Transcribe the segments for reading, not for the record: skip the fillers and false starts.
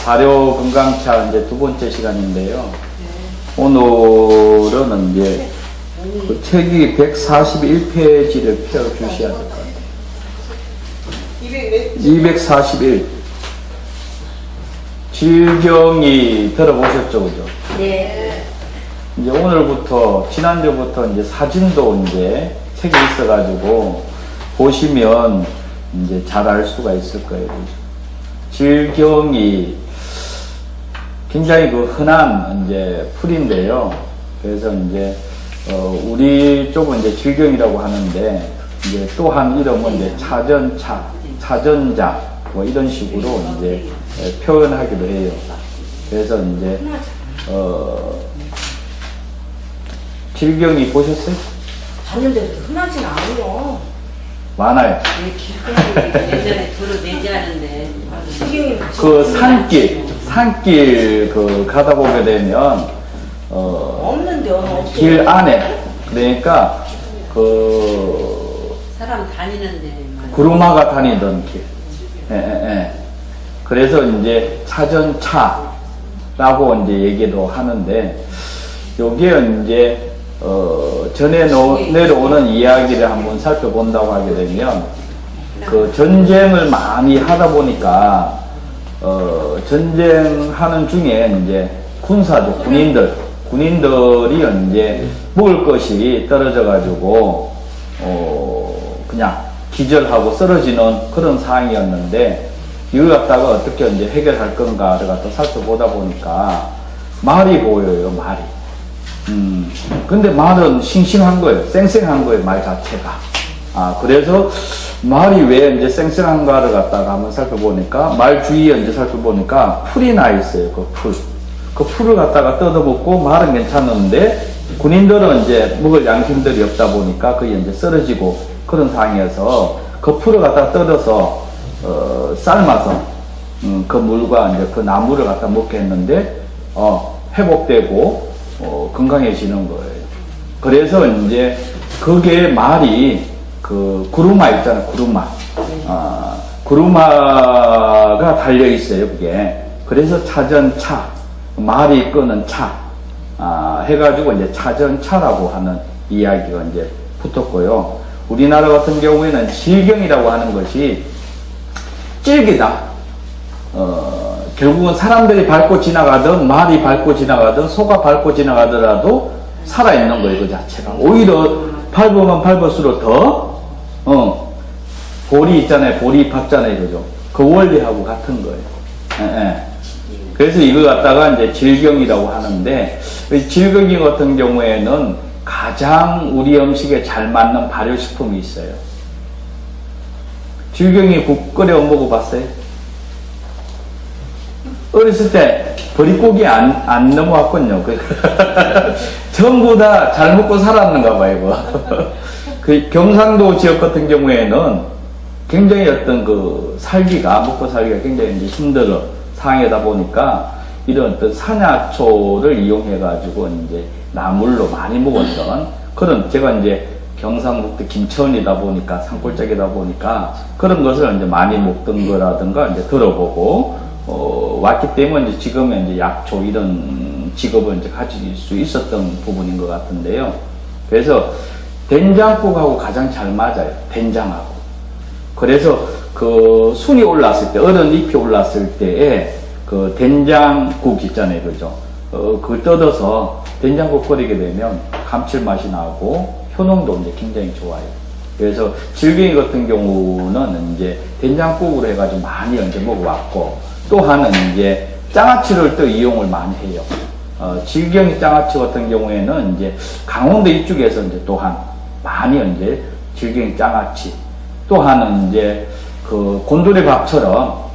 발효 건강차 이제 두 번째 시간인데요. 오늘은 이제 그 책이 141페이지를 펴주셔야 될 것 같아요. 241. 질경이 들어보셨죠, 그죠? 네. 이제 오늘부터, 지난주부터 이제 사진도 이제 책이 있어가지고 보시면 이제 잘 알 수가 있을 거예요. 질경이 굉장히 그 흔한 이제 풀인데요. 그래서 이제 우리 쪽은 이제 질경이라고 하는데 이제 또 한 이름은 이제 차전차, 차전자 뭐 이런 식으로 이제 표현하기도 해요. 그래서 이제 질경이 보셨어요? 봤는데 흔하진 않아요. 많아요. 예전에 두루 내지 않은데 그 산길 그 가다 보게 되면 없는데 없어. 길 안에 그러니까 그 사람 다니는데 구루마가 다니던 길. 예. 그래서 이제 차전차라고 이제 얘기도 하는데 여기에 이제 전에 내려오는 이야기를 한번 살펴본다고 하게 되면 그 전쟁을 많이 하다 보니까 전쟁하는 중에 이제 군사죠, 군인들이 이제 먹을 것이 떨어져 가지고 그냥 기절하고 쓰러지는 그런 상황이었는데 이걸 갖다가 어떻게 이제 해결할 건가를 갖다 살펴보다 보니까 말이 보여요, 말이. 근데 말은 싱싱한 거예요. 쌩쌩한 거예요, 말 자체가. 그래서 말이 왜 이제 쌩쌩한가를 갖다가 한번 살펴보니까, 말 주위에 이제 살펴보니까 풀이 나 있어요, 그 풀. 그 풀을 갖다가 뜯어먹고 말은 괜찮은데, 군인들은 이제 먹을 양심들이 없다 보니까 그게 이제 쓰러지고 그런 상황에서 그 풀을 갖다가 뜯어서, 삶아서, 그 물과 이제 그 나무를 갖다 먹게 했는데, 회복되고, 건강해지는 거예요. 그래서 이제 그게 말이 그 구루마 있잖아요, 구루마. 구루마가 달려 있어요, 그게. 그래서 차전차, 말이 끄는 차, 해가지고 이제 차전차라고 하는 이야기가 이제 붙었고요. 우리나라 같은 경우에는 질경이라고 하는 것이 찔기다. 결국은 사람들이 밟고 지나가든 말이 밟고 지나가든 소가 밟고 지나가더라도 살아있는 거예요, 그 자체가. 오히려 밟으면 밟을수록 더 볼이 있잖아요, 볼이 밟잖아요, 그죠? 그 원리하고 같은 거예요. 예. 그래서 이걸 갖다가 이제 질경이라고 하는데, 질경이 같은 경우에는 가장 우리 음식에 잘 맞는 발효식품이 있어요. 질경이 국 끓여 먹어봤어요? 어렸을 때 버릿고기 안 넘어왔군요. 전부 다 잘 먹고 살았는가 봐요, 이거. 그 경상도 지역 같은 경우에는 굉장히 어떤 그 먹고 살기가 굉장히 이제 힘들어 상황이다 보니까 이런 어떤 산야초를 이용해가지고 이제 나물로 많이 먹었던 그런, 제가 이제 경상북도 김천이다 보니까 산골짜기다 보니까 그런 것을 이제 많이 먹던 거라든가 이제 들어보고 왔기 때문에 이제 지금의 이제 약초 이런 직업을 이제 가질 수 있었던 부분인 것 같은데요. 그래서 된장국하고 가장 잘 맞아요. 된장하고. 그래서 그 순이 올랐을 때, 어른 잎이 올랐을 때에 그 된장국 있잖아요, 그죠? 그걸 뜯어서 된장국 끓이게 되면 감칠맛이 나고 효능도 이제 굉장히 좋아요. 그래서 질경이 같은 경우는 이제 된장국으로 해가지고 많이 이제 먹어왔고, 또 하나는 이제 장아찌를 또 이용을 많이 해요. 질경이 장아찌 같은 경우에는 이제 강원도 이쪽에서 이제 또한 많이 이제 질경이 장아찌, 또 하나는 이제 그 곤드레 밥처럼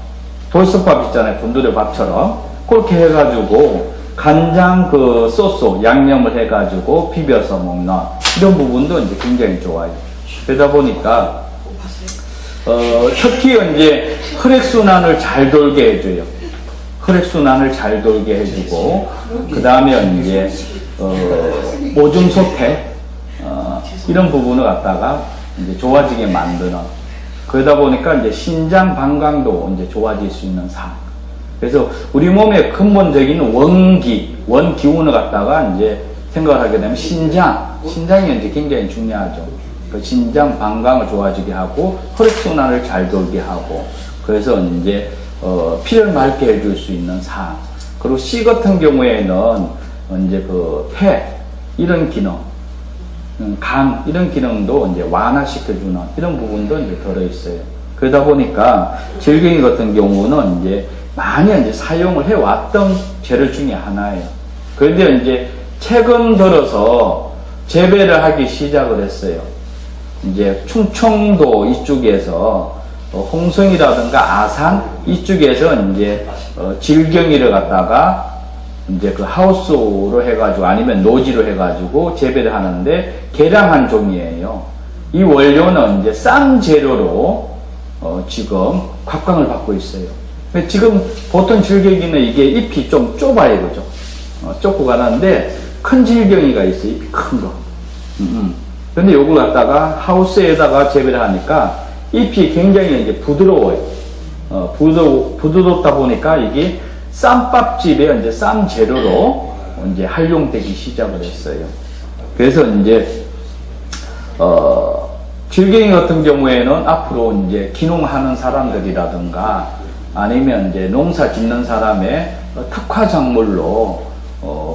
돌솥밥 있잖아요, 곤드레 밥처럼 그렇게 해가지고 간장 그 소스 양념을 해가지고 비벼서 먹는 이런 부분도 이제 굉장히 좋아요. 그러다 보니까 특히 이제 혈액순환을 잘 돌게 해줘요. 혈액순환을 잘 돌게 해주고, 그 다음에 이제 오줌 소태 이런 부분을 갖다가 이제 좋아지게 만드는, 그러다 보니까 이제 신장 방광도 이제 좋아질 수 있는 상. 그래서 우리 몸의 근본적인 원 기운을 갖다가 이제 생각을 하게 되면 신장이 이제 굉장히 중요하죠. 그 신장 방광을 좋아지게 하고 혈액순환을 잘 돌게 하고 그래서 이제 피를 맑게 해줄 수 있는 산. 그리고 C 같은 경우에는 이제 그 폐 이런 기능, 간 이런 기능도 이제 완화시켜주는 이런 부분도 이제 들어 있어요. 그러다 보니까 질갱이 같은 경우는 이제 많이 이제 사용을 해왔던 재료 중에 하나예요. 그런데 이제 최근 들어서 재배를 하기 시작을 했어요. 이제 충청도 이쪽에서 홍성이라든가 아산 이쪽에서 이제 질경이를 갖다가 이제 그 하우스로 해가지고 아니면 노지로 해가지고 재배를 하는데 개량한 종이에요. 이 원료는 이제 싼 재료로 지금 각광을 받고 있어요. 근데 지금 보통 질경이는 이게 잎이 좀 좁아요, 그죠? 좁고 가는데 큰 질경이가 있어요, 잎이 큰 거. 근데 요걸 갖다가 하우스에다가 재배를 하니까 잎이 굉장히 이제 부드러워요. 부드럽다 보니까 이게 쌈밥집에 이제 쌈 재료로 이제 활용되기 시작을 했어요. 그래서 이제, 질갱이 같은 경우에는 앞으로 이제 기농하는 사람들이라든가 아니면 이제 농사 짓는 사람의 특화작물로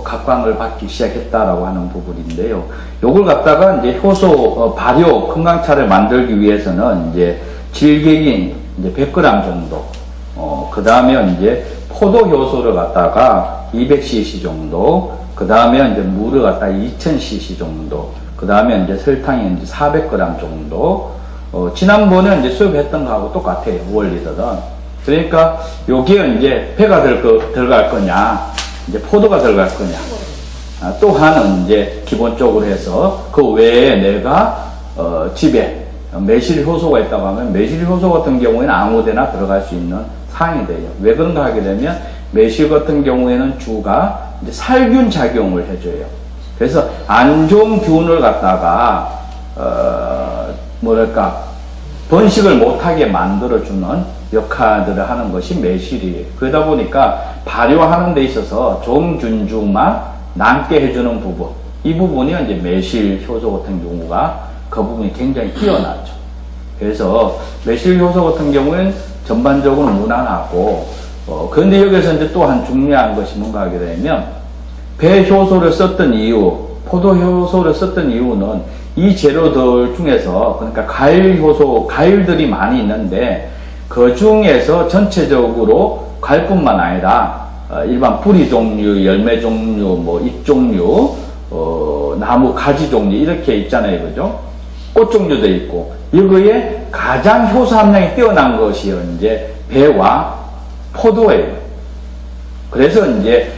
각광을 받기 시작했다라고 하는 부분인데요. 요걸 갖다가 이제 효소, 발효, 건강차를 만들기 위해서는 이제 질갱이 이제 100g 정도, 그 다음에 이제 포도 효소를 갖다가 200cc 정도, 그 다음에 이제 물을 갖다가 2000cc 정도, 그 다음에 이제 설탕이 이제 400g 정도, 지난번에 이제 수업했던 거하고 똑같아요. 원리들은. 그러니까 여기에 이제 배가 들어갈 거냐, 이제 포도가 들어갈 거냐. 또 하나는 이제 기본적으로 해서 그 외에 내가 집에 매실 효소가 있다고 하면 매실 효소 같은 경우에는 아무데나 들어갈 수 있는 사항이 돼요. 왜 그런가 하게 되면 매실 같은 경우에는 주가 이제 살균 작용을 해줘요. 그래서 안 좋은 균을 갖다가 뭐랄까 번식을 못하게 만들어주는 역할들을 하는 것이 매실이에요. 그러다 보니까 발효하는 데 있어서 종균주만 남게 해주는 부분, 이 부분이 이제 매실 효소 같은 경우가 그 부분이 굉장히 뛰어나죠. 그래서 매실 효소 같은 경우는 전반적으로 무난하고, 그런데 여기서 이제 또 한 중요한 것이 뭔가 하게 되면 배 효소를 썼던 이유, 포도 효소를 썼던 이유는 이 재료들 중에서 그러니까 과일 효소, 과일들이 많이 있는데 그 중에서 전체적으로 과일뿐만 아니라 일반 뿌리 종류, 열매 종류, 뭐 잎 종류, 나무 가지 종류 이렇게 있잖아요, 그죠? 꽃 종류도 있고 여기에 가장 효소 함량이 뛰어난 것이 이제 배와 포도예요. 그래서 이제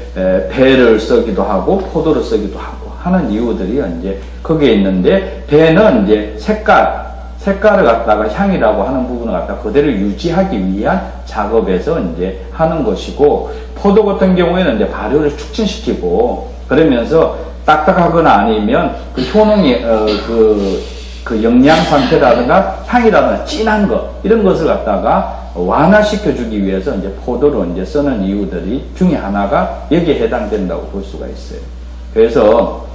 배를 쓰기도 하고 포도를 쓰기도 하고 하는 이유들이 이제 거기에 있는데 배는 이제 색깔을 갖다가 향이라고 하는 부분을 갖다가 그대로 유지하기 위한 작업에서 이제 하는 것이고 포도 같은 경우에는 이제 발효를 촉진시키고 그러면서 딱딱하거나 아니면 그 효능이 그 영양 상태라든가 향이라든가 진한 것 이런 것을 갖다가 완화시켜주기 위해서 이제 포도로 이제 쓰는 이유들이 중에 하나가 여기에 해당된다고 볼 수가 있어요. 그래서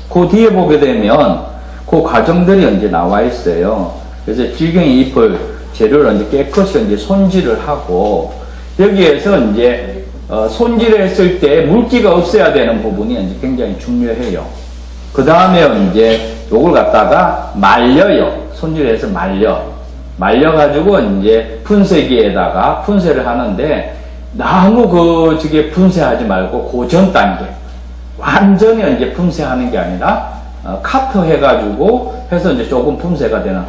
그 뒤에 보게 되면 그 과정들이 이제 나와 있어요. 그래서 질갱이 잎을 재료를 이제 깨끗이 이제 손질을 하고 여기에서 이제 손질을 했을 때 물기가 없어야 되는 부분이 이제 굉장히 중요해요. 그 다음에 이제 요걸 갖다가 말려요. 손질해서 말려가지고 이제 분쇄기에다가 분쇄를 하는데 너무 저게 분쇄하지 말고 고전 단계. 완전히 이제 분쇄하는 게 아니라 카트 해가지고 해서 이제 조금 분쇄가 되는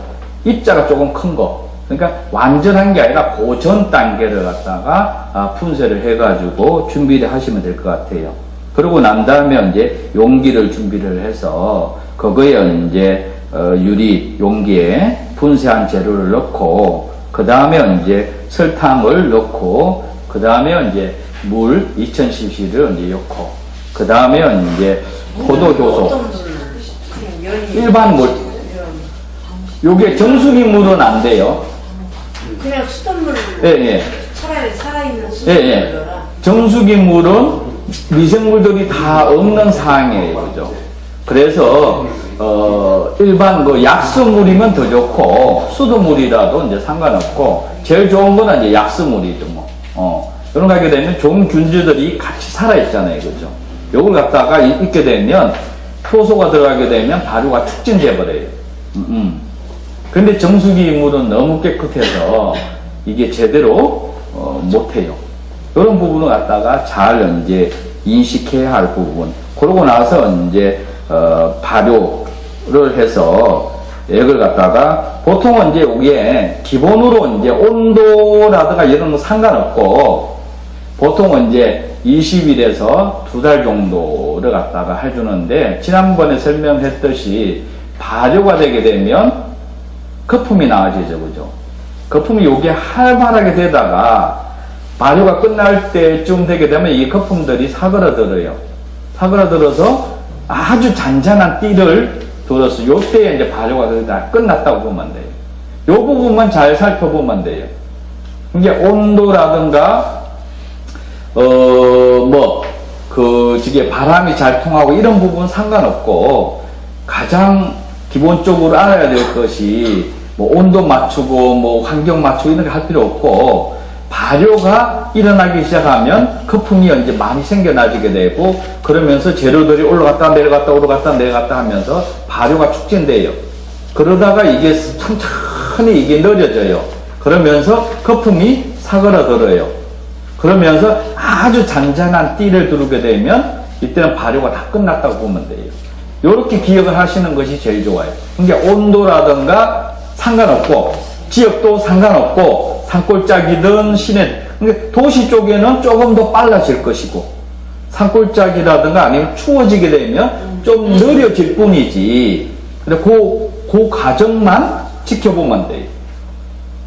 입자가 조금 큰 거. 그러니까 완전한 게 아니라 고전 단계를 갖다가 분쇄를 해가지고 준비를 하시면 될 것 같아요. 그러고 난 다음에 이제 용기를 준비를 해서 그거에 이제 유리 용기에 분쇄한 재료를 넣고 그 다음에 이제 설탕을 넣고 그 다음에 이제 물 2000cc를 이제 넣고 그 다음에 이제 포도 효소 일반 물 요게 정수기 물은 안 돼요. 그냥 수돗물 예. 차라리 살아있는 수돗물을 넣어라. 정수기 물은 미생물들이 다 없는 상황이에요. 그죠? 그래서, 일반 그 약수물이면 더 좋고, 수돗물이라도 이제 상관없고, 제일 좋은 거는 이제 약수물이죠, 뭐. 이런 거 하게 되면 좋은 균주들이 같이 살아있잖아요. 그죠? 요걸 갖다가 있게 되면, 효소가 들어가게 되면 발효가 촉진돼 버려요. 근데 정수기 물은 너무 깨끗해서 이게 제대로 못해요. 이런 부분을 갖다가 잘 이제 인식해야 할 부분. 그러고 나서 이제 발효를 해서 액을 갖다가 보통은 이제 여기에 기본으로 이제 온도라든가 이런 거 상관없고 보통은 이제 20일에서 2달 정도를 갖다가 해주는데 지난번에 설명했듯이 발효가 되게 되면 거품이 나와지죠, 그죠? 거품이 여기에 활발하게 되다가 발효가 끝날 때쯤 되게 되면 이 거품들이 사그라들어요. 사그라들어서 아주 잔잔한 띠를 들어서 요때에 이제 발효가 다 끝났다고 보면 돼요. 요 부분만 잘 살펴보면 돼요. 이게 온도라든가 저게 바람이 잘 통하고 이런 부분은 상관없고, 가장 기본적으로 알아야 될 것이, 온도 맞추고, 환경 맞추고 이런 거 할 필요 없고, 발효가 일어나기 시작하면 거품이 이제 많이 생겨나지게 되고, 그러면서 재료들이 올라갔다 내려갔다 올라갔다 내려갔다 하면서 발효가 촉진돼요. 그러다가 이게 천천히 이게 느려져요. 그러면서 거품이 사그라들어요. 그러면서 아주 잔잔한 띠를 두르게 되면 이때는 발효가 다 끝났다고 보면 돼요. 이렇게 기억을 하시는 것이 제일 좋아요. 그러니까 온도라든가 상관없고 지역도 상관없고 산골짜기든 시내, 그러니까 도시 쪽에는 조금 더 빨라질 것이고 산골짜기라든가 아니면 추워지게 되면 좀 느려질 뿐이지. 근데 그 과정만 지켜보면 돼요.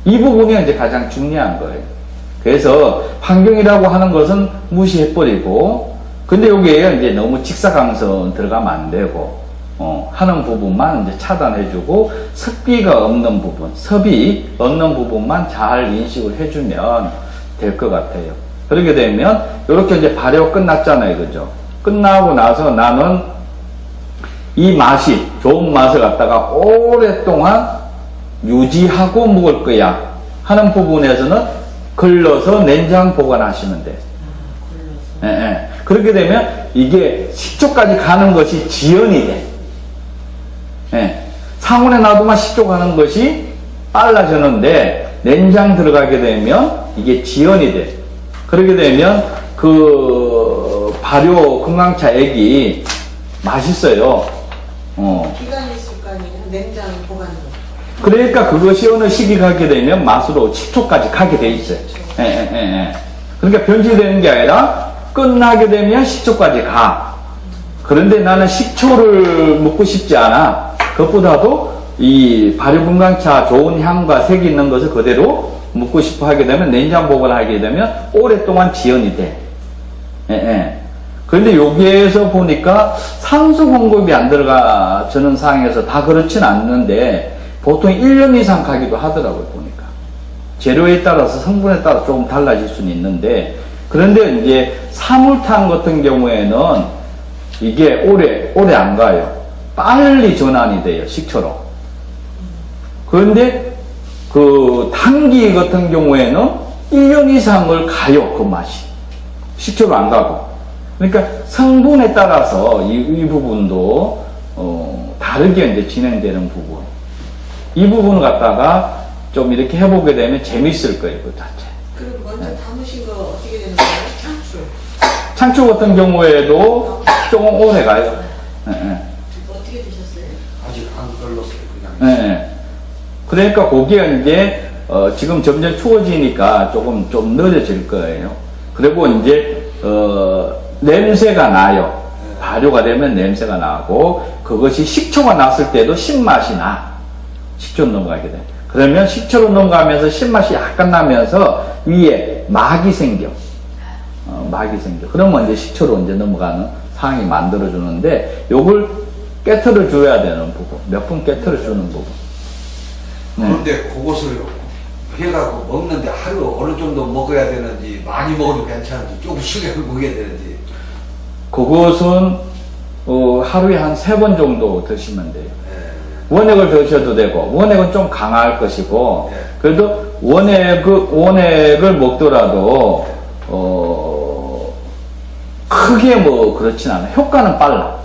이 부분이 이제 가장 중요한 거예요. 그래서 환경이라고 하는 것은 무시해버리고, 근데 여기에 이제 너무 직사광선 들어가면 안 되고, 하는 부분만 이제 차단해주고, 습기가 없는 부분, 섭이 없는 부분만 잘 인식을 해주면 될 것 같아요. 그렇게 되면, 이렇게 이제 발효 끝났잖아요. 그죠? 끝나고 나서 나는 이 맛이, 좋은 맛을 갖다가 오랫동안 유지하고 먹을 거야 하는 부분에서는 걸러서 냉장 보관하시면 돼요. 예, 예. 그렇게 되면 이게 식초까지 가는 것이 지연이 돼. 예. 상온에 놔두면 식초 가는 것이 빨라지는데 냉장 들어가게 되면 이게 지연이 돼. 그렇게 되면 그 발효 금강차 액이 맛있어요. 기간이 있을 거 아니에요? 냉장 보관도. 그러니까 그것이 어느 시기 가게 되면 맛으로 식초까지 가게 돼 있어요. 그러니까 변질되는 게 아니라 끝나게 되면 식초까지 가. 그런데 나는 식초를 먹고 싶지 않아. 그것보다도 이 발효금강차 좋은 향과 색이 있는 것을 그대로 먹고 싶어 하게 되면 냉장 보관하게 되면 오랫동안 지연이 돼. 그런데 여기에서 보니까 산소 공급이 안 들어가는 상황에서 다 그렇진 않는데 보통 1년 이상 가기도 하더라고요, 보니까. 재료에 따라서 성분에 따라 조금 달라질 수는 있는데, 그런데 이제 사물탕 같은 경우에는 이게 오래 안 가요. 빨리 전환이 돼요, 식초로. 그런데 그 당기 같은 경우에는 1년 이상을 가요, 그 맛이. 식초로 안 가고. 그러니까 성분에 따라서 이 부분도 다르게 이제 진행되는 부분. 이 부분을 갖다가 좀 이렇게 해보게 되면 재밌을 거예요, 그 자체. 그리고 먼저 담으신 거 어떻게 되는 거예요? 창출. 창초 같은 경우에도 조금 오래 가요. 어떻게 드셨어요? 아직 안 걸렀어요, 그냥. 그러니까 거기에 이제 지금 점점 추워지니까 좀 늦어질 거예요. 그리고 이제 냄새가 나요. 발효가 되면 냄새가 나고, 그것이 식초가 났을 때도 신맛이 나. 식초로 넘어가게 돼. 그러면 식초로 넘어가면서 신맛이 약간 나면서 위에 막이 생겨. 막이 생겨. 그러면 이제 식초로 이제 넘어가는 상황이 만들어주는데, 요걸 깨트려 줘야 되는 부분. 몇 분 깨트려 주는 부분. 그런데 그것을 걔가 그 먹는데 하루 어느 정도 먹어야 되는지, 많이 먹어도 괜찮은지, 조금씩 먹어야 되는지. 그것은 하루에 한 3번 정도 드시면 돼요. 예. 원액을 드셔도 되고, 원액은 좀 강할 것이고, 네. 그래도 원액을 먹더라도, 크게 뭐 그렇진 않아. 효과는 빨라.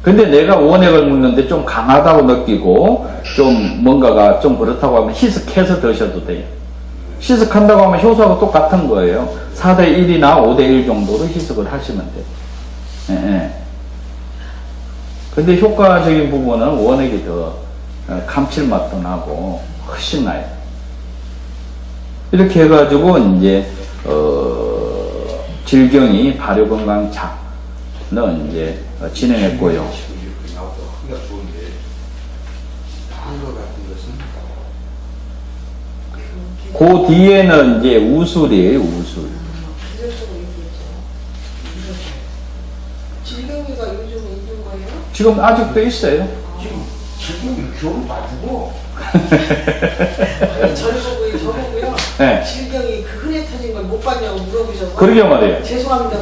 근데 내가 원액을 먹는데 좀 강하다고 느끼고, 좀 뭔가가 좀 그렇다고 하면 희석해서 드셔도 돼요. 희석한다고 하면 효소하고 똑같은 거예요. 4:1이나 5:1 정도로 희석을 하시면 돼요. 예, 예. 근데 효과적인 부분은 원액이 더 감칠맛도 나고 훨씬 나요. 이렇게 해가지고 이제 질경이 발효건강차는 이제 진행했고요. 지금 이렇게 나와도 하기가 좋은데, 다른 거 같은 것은 그 뒤에는 이제 우술이에요, 우술. 기술적으로 얘기했죠. 질병이가 요즘 있는 거예요? 지금 아직도 있어요. 지금 겨울 놔주고, 저보고요. 네. 질병이 그 흔해 터진 걸 못 봤냐고 물어보셔서. 그러게 말이에요. 죄송합니다.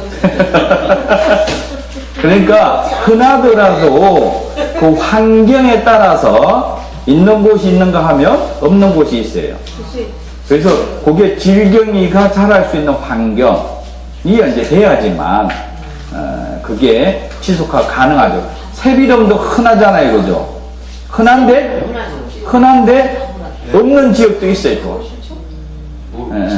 그러니까 흔하더라도 그 환경에 따라서 있는 곳이 있는가 하면 없는 곳이 있어요. 그래서 그게 질경이가 자랄 수 있는 환경이 이제 돼야지만 그게 지속화 가능하죠. 새비름도 흔하잖아요, 그죠? 흔한데 없는 지역도 있어요, 또. 뭐, 예.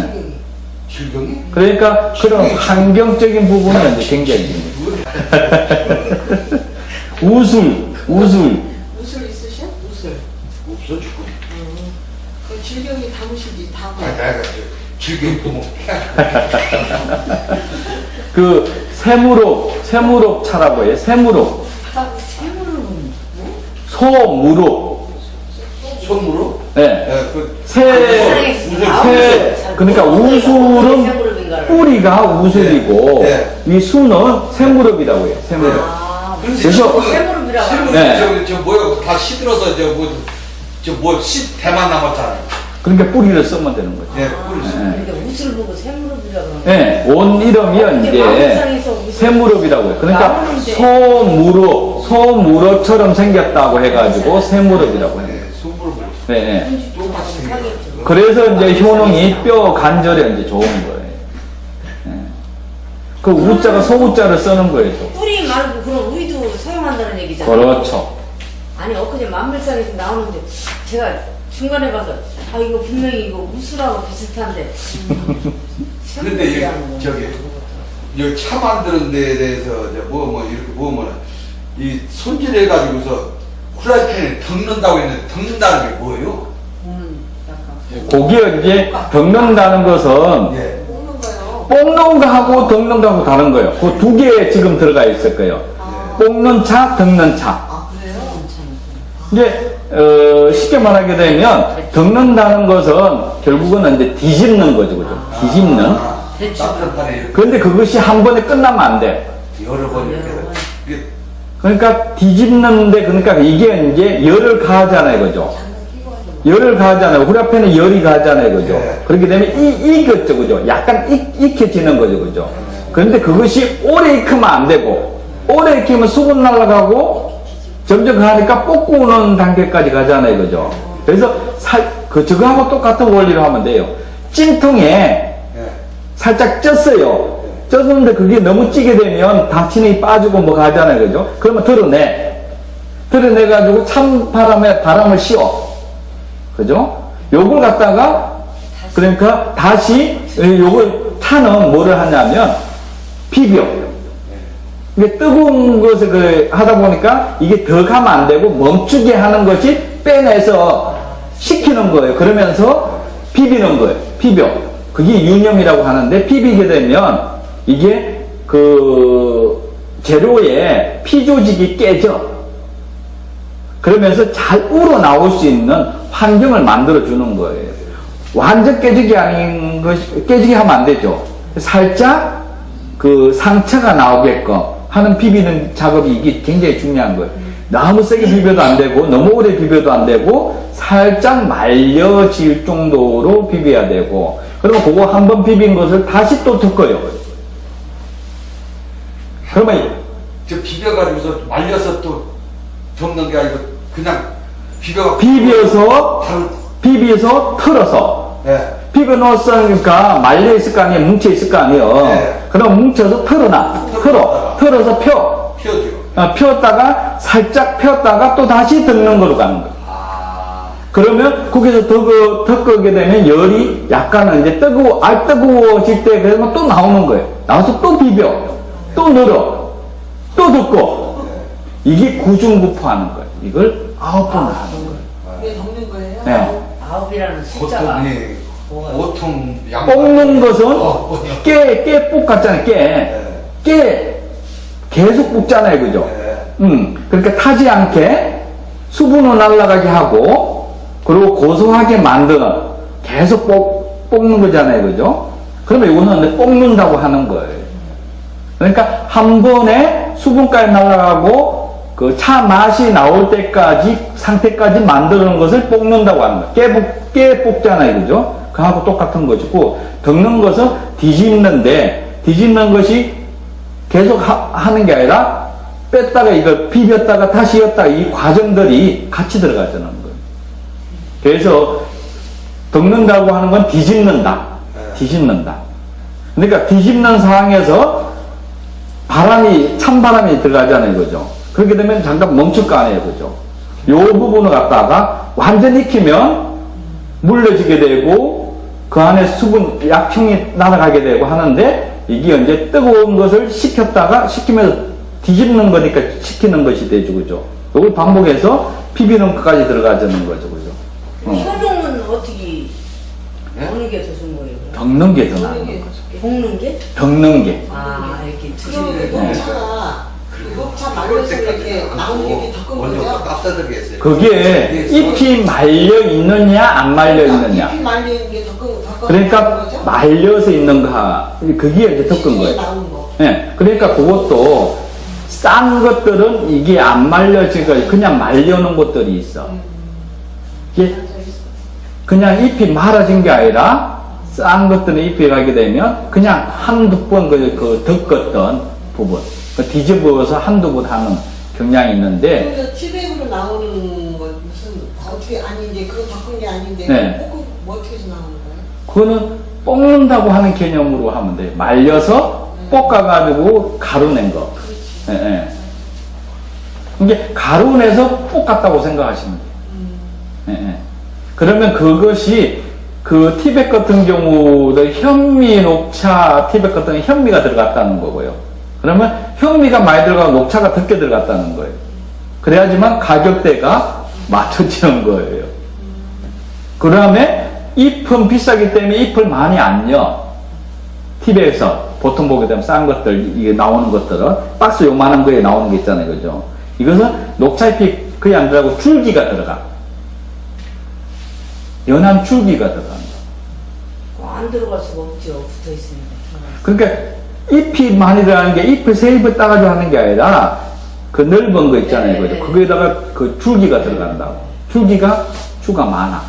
질병이? 그러니까 그런 환경적인 부분이 이제 굉장히 중요해요. 우술. 우술 있으셔? 우술. 없어, 지금. 그 질병이 담으시지, 담아. 내가 질병이 또 뭐, 그 세무롭 차라고 해요. 세무롭. 소무롭. 손으로? 네. 예, 그, 그러니까 우술은 뿌리가 우술이고 네. 이 수는 세무롭이라고 해요. 세무롭. 그래서 실물 네. 저 뭐야 다 시들어서 대만 남았잖아요. 그러니까 뿌리를 쓰면 되는 거죠. 네, 뿌리 쓰. 그러니까 웃을 보고 샘무릎이라 그러는 네, 온 이름이 이제 세무롭이라고 해요. 그러니까 소무롭처럼 생겼다고 해가지고 세무롭이라고 해요. 네, 손으로 먹었어. 네, 네. 똑같이 생겼어. 그래서 이제 효능이 뼈 관절에 이제 좋은 거예요. 네. 그 우자가 소우자를 쓰는 거예요. 또. 뿌리 말고 그런 우유도 사용한다는 얘기잖아. 그렇죠. 아니 엊그제 만물상에서 나오는데 제가 중간에 봐서 아 이거 분명히 이거 우수라고 비슷한데 근데 여기 차 만드는 데에 대해서 이렇게 보면 이 손질해가지고서 후라이팬에 덮는다고 했는데 덮는다는 게 뭐예요? 고기에 이제 덮는다는 것은 예. 먹는 거요. 볶는 거하고 덮는 거하고 다른 거예요. 그 두 개 지금 들어가 있을 거예요. 볶는 차, 덮는 차. 아, 그래요? 이제 쉽게 말하게 되면 덮는다는 것은 결국은 이제 뒤집는 거죠, 그죠? 뒤집는. 따뜻하네 이렇게 그런데 그것이 한 번에 끝나면 안 돼. 여러 번 이렇게. 이게 그러니까 뒤집는데 그러니까 이게 이제 열을 가하잖아요, 그죠? 열을 가하잖아요. 후라이팬에 열이 가하잖아요, 그죠? 네. 그렇게 되면 익었죠, 그죠? 약간 익혀지는 거죠, 그죠? 그런데 그것이 오래 익히면 안 되고, 오래 익히면 수분 날아가고, 점점 가니까 볶고는 단계까지 가잖아요, 그죠? 그래서 저거하고 똑같은 원리로 하면 돼요. 찜통에 예. 살짝 쪘어요. 쪘는데 그게 너무 찌게 되면 다치는 빠지고 뭐 가잖아요, 그죠? 그러면 드러내가지고 찬바람에 바람을 씌워. 그죠? 요걸 갖다가, 그러니까 다시, 요걸 타는 뭐를 하냐면, 비벼. 이게 뜨거운 것을 하다 보니까 이게 더 가면 안 되고 멈추게 하는 것이 빼내서 식히는 거예요. 그러면서 비비는 거예요. 비벼. 그게 유념이라고 하는데 비비게 되면 이게 그 재료의 피조직이 깨져. 그러면서 잘 우러나올 수 있는 환경을 만들어주는 거예요. 완전 깨지게 하면 안 되죠. 살짝 그 상처가 나오게끔 하는 비비는 작업이 이게 굉장히 중요한 거예요. 너무 세게 비벼도 안 되고 너무 오래 비벼도 안 되고 살짝 말려질 정도로 비벼야 되고, 그러면 그거 한 번 비빈 것을 다시 또 덮어요. 그러면 저 비벼가지고서 말려서 또 접는 게 아니고 그냥 비벼서 털어서 네. 비벼 놓았으니까 말려 있을 거 아니에요. 뭉쳐 있을 거 아니에요. 네. 그럼 뭉쳐서 털어서 펴. 피워줘. 폈다가 살짝 폈다가 또 다시 덮는 거로 가는 거예요. 아, 그러면 거기서 덮게 되면 열이 약간은 이제 뜨거워질 때 그러면 또 나오는 거예요. 나와서 또 비벼, 또 늘어, 또 덮고. 이게 구중구포하는 거예요. 이걸 9번 하는 거예요. 이게 덮는 거예요? 네. 9이라는 숫자가. 보통 양 볶는 것은 깨 볶았잖아요. 깨 계속 볶잖아요. 그죠? 그러니까 타지 않게 수분을 날아가게 하고, 그리고 고소하게 만드는, 계속 볶는 거잖아요. 그죠? 그러면 이거는 볶는다고 하는 거예요. 그러니까 한 번에 수분까지 날아가고 그 차 맛이 나올 때까지 상태까지 만드는 것을 볶는다고 하는 거예요. 깨 볶잖아요. 그죠? 그하고 똑같은 것이고, 덮는 것은 뒤집는 것이 계속 하는 게 아니라 뺐다가 이걸 비볐다가 다시 였다가 이 과정들이 같이 들어가자는 거예요. 그래서 덮는다고 하는 건 뒤집는다. 그러니까 뒤집는 상황에서 찬바람이 들어가잖아요. 그죠? 그렇게 되면 잠깐 멈출 거 아니에요. 그죠? 요 부분을 갖다가 완전히 익히면 물려지게 되고 그 안에 수분, 약품이 날아가게 되고 하는데, 이게 이제 뜨거운 것을 식히면서 뒤집는 거니까 식히는 것이 되죠. 그죠? 이걸 반복해서 비비는 것까지 들어가자는 거죠. 그죠? 효종은 어떻게, 어느 게 더 좋은 거예요? 덮는 게 더 나은 거죠. 볶는 게? 덮는 게. 아, 이렇게 그럼 드시는 녹차 말려서 이렇게 나온 게 덮은 먼저 거죠? 깝사들게 했어요. 그게 잎이 말려 있느냐 안 말려 있느냐. 잎이 말리는 게 덮은 그러니까 거죠? 말려서 있는가, 그게 이제 덮은 거예요. 나온 거. 예, 그러니까 그것도 싼 것들은 이게 안 말려지고 그냥 말려놓은 것들이 있어. 이게 그냥 잎이 말아진 게 아니라 싼 것들은 잎이 가게 되면 그냥 한두 번 덮었던 부분, 뒤집어서 한두 번 하는 경향이 있는데, 그래서 티백으로 나오는 건 무슨 어떻게 아니 이제 그거 덮은 게 아닌데 네. 뭐 어떻게 해서 나오는 거예요? 그거는 볶는다고 하는 개념으로 하면 돼요. 말려서 볶아가지고 가루낸 거. 예, 예. 이게 가루내서 볶았다고 생각하시면 돼요. 예, 예. 그러면 그것이 그 티백 같은 경우도 현미 녹차 티백 같은 경우 현미가 들어갔다는 거고요. 그러면 현미가 많이 들어가고 녹차가 적게 들어갔다는 거예요. 그래야지만 가격대가 맞춰지는 거예요. 그 다음에 잎은 비싸기 때문에 잎을 많이 안 넣어. TV에서 보통 보게 되면 싼 것들, 이게 나오는 것들은 박스 요만한 거에 나오는 게 있잖아요. 그죠? 이것은 녹차잎이 거의 안 들어가고 줄기가 들어가. 연한 줄기가 들어간다. 안 들어갈 수가 없죠. 붙어 있으니까. 그러니까 잎이 많이 들어가는 게 잎을 세 잎을 따가지고 하는 게 아니라 그 넓은 거 있잖아요. 그죠? 거기에다가 그 줄기가 들어간다고. 주가 많아.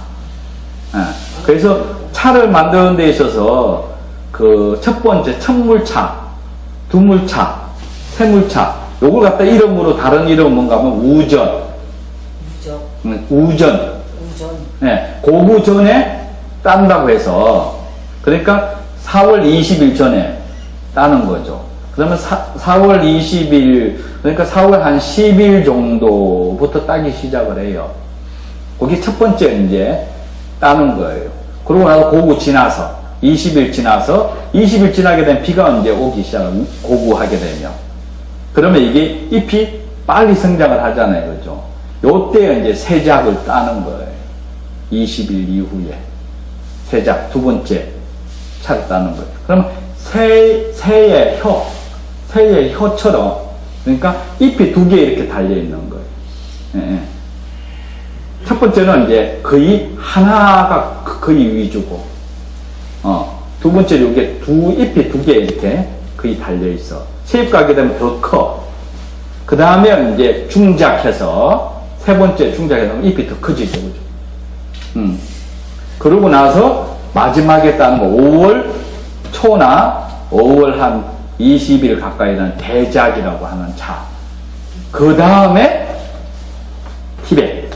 예. 그래서 차를 만드는 데 있어서 그 첫 번째 첫물차, 두물차, 세물차, 요걸 갖다 이름으로 다른 이름은 뭔가 하면 우전. 우전. 예. 고구 전에 딴다고 해서, 그러니까 4월 20일 전에 따는 거죠. 그러면 4월 20일, 그러니까 4월 한 10일 정도부터 따기 시작을 해요. 그게 첫 번째 이제 따는 거예요. 그러고 나서 고구 지나서 20일 지나서 20일 지나게 되면 비가 이제 오기 시작하고 고구하게 되면, 그러면 이게 잎이 빨리 성장을 하잖아요. 그죠? 요때 이제 세작을 따는 거예요. 20일 이후에 세작 두 번째 차를 따는 거예요. 그러면 새의 혀처럼, 그러니까 잎이 두 개 이렇게 달려 있는 거예요. 예. 첫 번째는 이제 거의 하나가 거의 위주고, 두 번째는 이게 잎이 두 개 이렇게 거의 달려 있어. 새 잎 가게 되면 더 커. 그 다음에 이제 중작해서, 세 번째 중작해서 잎이 더 커지죠. 그죠? 그러고 나서 마지막에 따는 거, 5월 초나 5월 한 20일 가까이 되는 대작이라고 하는 차. 그 다음에 티벳.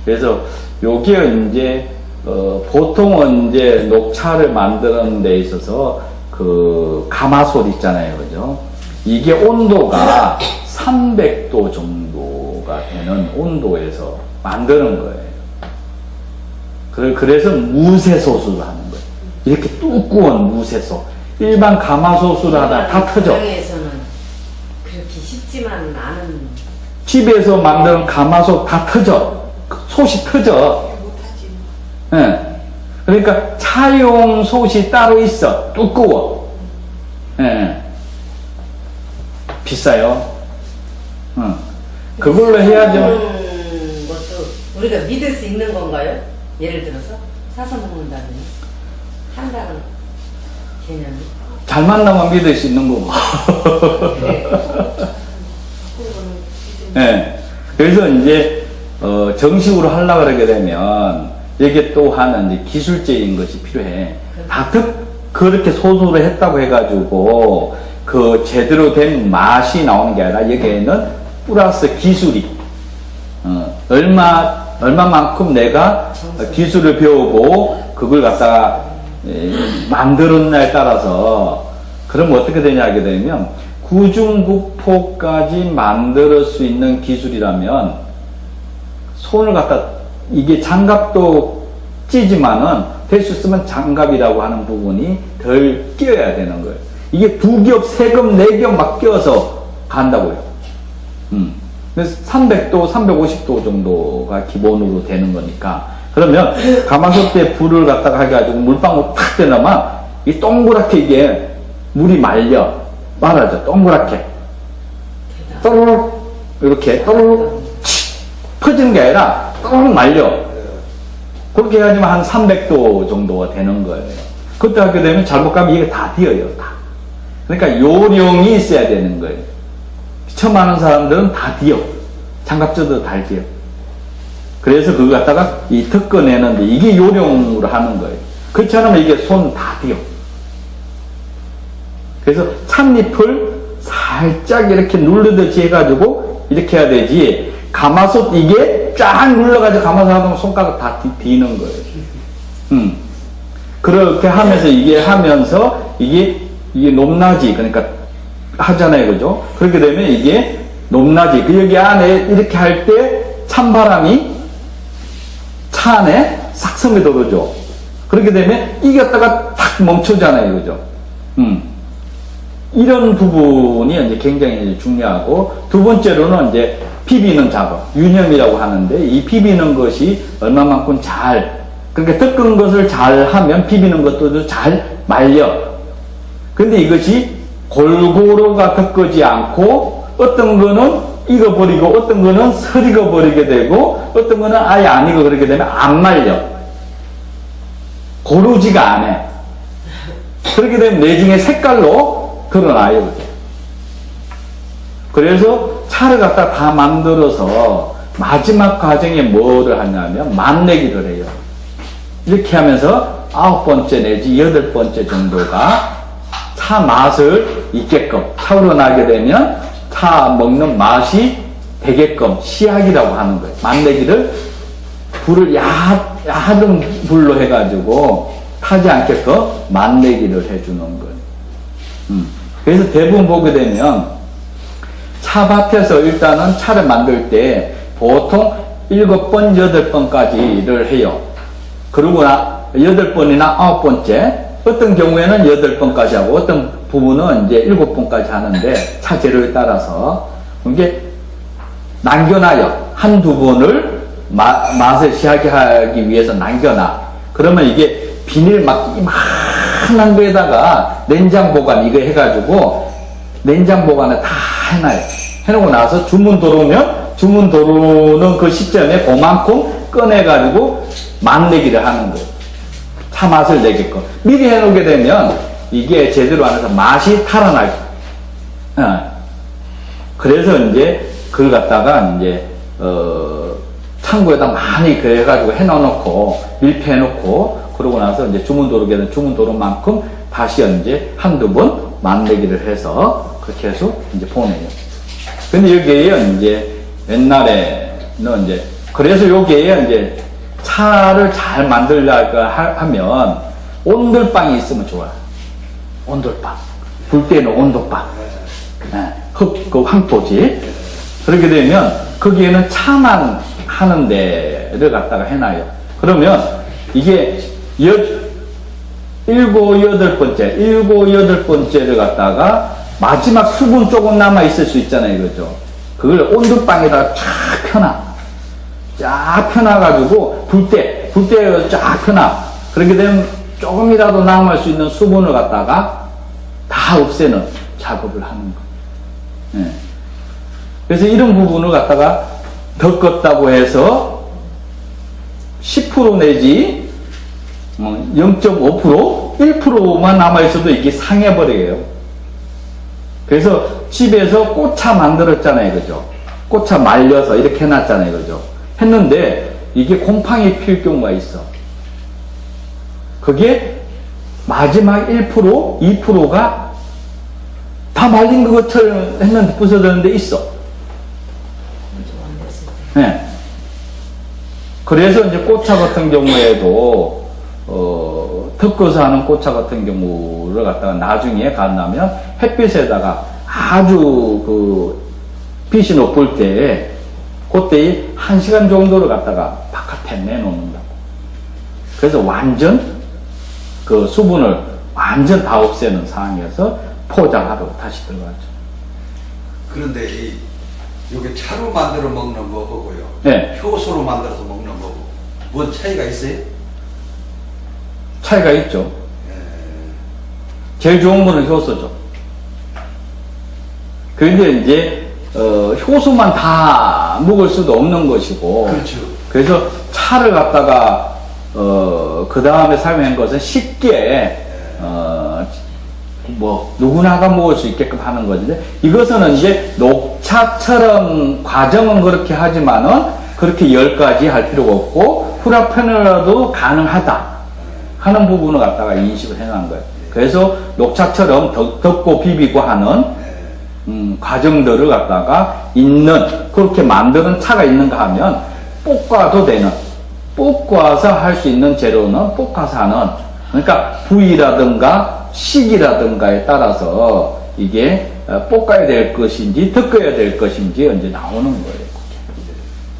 그래서 요게 이제 보통은 이제 녹차를 만드는 데 있어서 그 가마솥 있잖아요, 그죠? 이게 온도가 300도 정도가 되는 온도에서 만드는 거예요. 그래서 무쇠솥으로 하는 거예요. 이렇게 두꺼운 무쇠솥. 일반 가마솥으로 하다 다 터져. 가정에서는 그렇게 쉽지만 않은. 집에서 만드는 가마솥 다 터져. 솥이 터져. 못하지. 예. 그러니까 차용 솥이 따로 있어. 두꺼워. 예. 비싸요. 그걸로 해야죠. 것도 우리가 믿을 수 있는 건가요? 예를 들어서 사서 먹는다더니 한다는 개념이. 잘 만나면 믿을 수 있는 거고. 그래. 예. 그래서 이제 정식으로 하려고 그러게 되면 이게 또한 이제 기술적인 것이 필요해. 다 그렇게 소수로 했다고 해가지고 그 제대로 된 맛이 나오는 게 아니라 여기에는 플러스 기술이 얼마만큼 내가 기술을 배우고 그걸 갖다가 만들었냐에 따라서 그러면 어떻게 되냐 하게 되면 구중구포까지 만들 수 있는 기술이라면 손을 갖다 이게 장갑도 찌지만은 될 수 있으면 장갑이라고 하는 부분이 덜 끼어야 되는 거예요. 이게 2겹, 3겹, 4겹 막 끼어서 간다고요. 그래서 300도, 350도 정도가 기본으로 되는 거니까. 그러면 가마솥에 불을 갖다가 해가지고 물방울 탁 대나면 이 동그랗게 이게 물이 말아져. 동그랗게. 또르륵 이렇게 또르륵 퍼지는 게 아니라 또르륵 말려. 그렇게 해야지만 한 300도 정도가 되는 거예요. 그때 하게 되면 잘못 가면 이게 다 비어요. 다. 그러니까 요령이 있어야 되는 거예요. 처음 하는 사람들은 다 뒤어. 장갑져도 다 뒤어. 그래서 그거 갖다가 이 덮어내는데 이게 요령으로 하는 거예요. 그렇지 않으면 이게 손 다 뒤어. 그래서 찻잎을 살짝 이렇게 누르듯이 해가지고 이렇게 해야 되지. 가마솥 이게 쫙 눌러가지고 가마솥 하면 손가락 다 뒤는 거예요. 그렇게 하면서 이게 높낮이, 그러니까 하잖아요. 그죠? 그렇게 되면 이게 높낮이, 여기 안에 이렇게 할 때 찬바람이 차 안에 싹 스며들어오죠. 그렇게 되면 이게 갖다가 탁 멈추잖아요. 그죠? 이런 부분이 이제 굉장히 중요하고, 두 번째로는 이제 비비는 작업, 유념이라고 하는데, 이 비비는 것이 얼마만큼 그러니까 덮은 것을 잘 하면 비비는 것도 잘 말려. 근데 이것이 골고루가 덮어지 않고, 어떤 거는 익어버리고, 어떤 거는 설익어버리게 되고, 어떤 거는 아예 안 익어버리게 되면 안 말려. 고르지가 않아. 그렇게 되면 내중에 색깔로 드러나요. 그래서 차를 갖다 다 만들어서 마지막 과정에 뭐를 하냐면 맛내기를 해요. 이렇게 하면서 9번째 내지 8번째 정도가 차 맛을 있게끔 차오르나게 되면 차 먹는 맛이 되게끔 시약이라고 하는 거예요. 맛내기를 불을 야한 불로 해가지고 타지 않게끔 맛내기를 해주는 거예요. 그래서 대부분 보게 되면 차밭에서 일단은 차를 만들 때 보통 7번, 8번까지를 해요. 그러고 8번이나 9번째, 어떤 경우에는 8번까지 하고 어떤 부분은 이제 7번까지 하는데 차 재료에 따라서 이게 남겨놔요. 한두 번을 맛을 시하게 하기 위해서 남겨놔. 그러면 이게 비닐 막 이만한 거에다가 냉장 보관 이거 해가지고 냉장 보관을 다 해놔요. 해놓고 나서 주문 들어오는 그 시점에 그만큼 꺼내가지고 맛내기를 하는 거예요. 차 맛을 내게끔. 미리 해놓게 되면 이게 제대로 안 해서 맛이 탈환할. 그래서 이제 그걸 갖다가 이제 창고에다 많이 그래가지고 해놔놓고 밀폐해놓고 그러고 나서 이제 주문도로에는 주문도로만큼 다시 이제 한두 번 만들기를 해서 그렇게 해서 이제 보내요. 근데 여기에 이제 옛날에는 이제 그래서 여기에 이제 차를 잘 만들려고 하면 온돌방이 있으면 좋아요. 온돌방. 불 때는 온돌방. 그 황토지. 그렇게 되면 거기에는 차만 하는 데를 갖다가 해놔요. 그러면 이게 일곱, 여덟 번째를 갖다가 마지막 수분 조금 남아있을 수 있잖아요. 그죠? 그걸 온돌방에다가 쫙 펴놔. 쫙 펴놔가지고 불때 쫙 펴놔. 그렇게 되면 조금이라도 남을 수 있는 수분을 갖다가 다 없애는 작업을 하는 거. 예. 그래서 이런 부분을 갖다가 덮었다고 해서 10% 내지 0.5%, 1%만 남아있어도 이게 상해버려요. 그래서 집에서 꽃차 만들었잖아요. 그죠? 꽃차 말려서 이렇게 해놨잖아요. 그죠? 했는데 이게 곰팡이 필 경우가 있어. 그게 마지막 1%, 2%가 다 말린 것처럼 했는데 부서지는 데 있어. 네. 그래서 이제 꽃차 같은 경우에도 덮어서 하는 꽃차 같은 경우를 갖다가 나중에 간다면 햇빛에다가 아주 그 빛이 높을 때 그때 1시간 정도를 갖다가 바깥에 내놓는다고. 그래서 완전 그 수분을 완전 다 없애는 상황에서 포장하러 다시 들어가죠. 그런데 요게 차로 만들어 먹는 거하고요. 네. 효소로 만들어서 먹는 거고 뭔 차이가 있어요? 차이가 있죠. 제일 좋은 거는 효소죠. 그런데 이제 효소만 다 먹을 수도 없는 것이고. 그렇죠. 그래서 차를 갖다가 그 다음에 사용한 것은 쉽게 뭐 누구나가 먹을 수 있게끔 하는 거지. 이것은 이제 녹차처럼 과정은 그렇게 하지만은 그렇게 10가지 할 필요가 없고 후라페너라도 가능하다 하는 부분을 갖다가 인식을 해놓은 거예요. 그래서 녹차처럼 덮고 비비고 하는 과정들을 갖다가 있는 그렇게 만드는 차가 있는가 하면 볶아도 되는, 볶아서 할 수 있는 재료는 볶아서 하는, 그러니까 부위라든가 시기라든가에 따라서 이게 볶아야 될 것인지 덮어야 될 것인지 이제 나오는 거예요.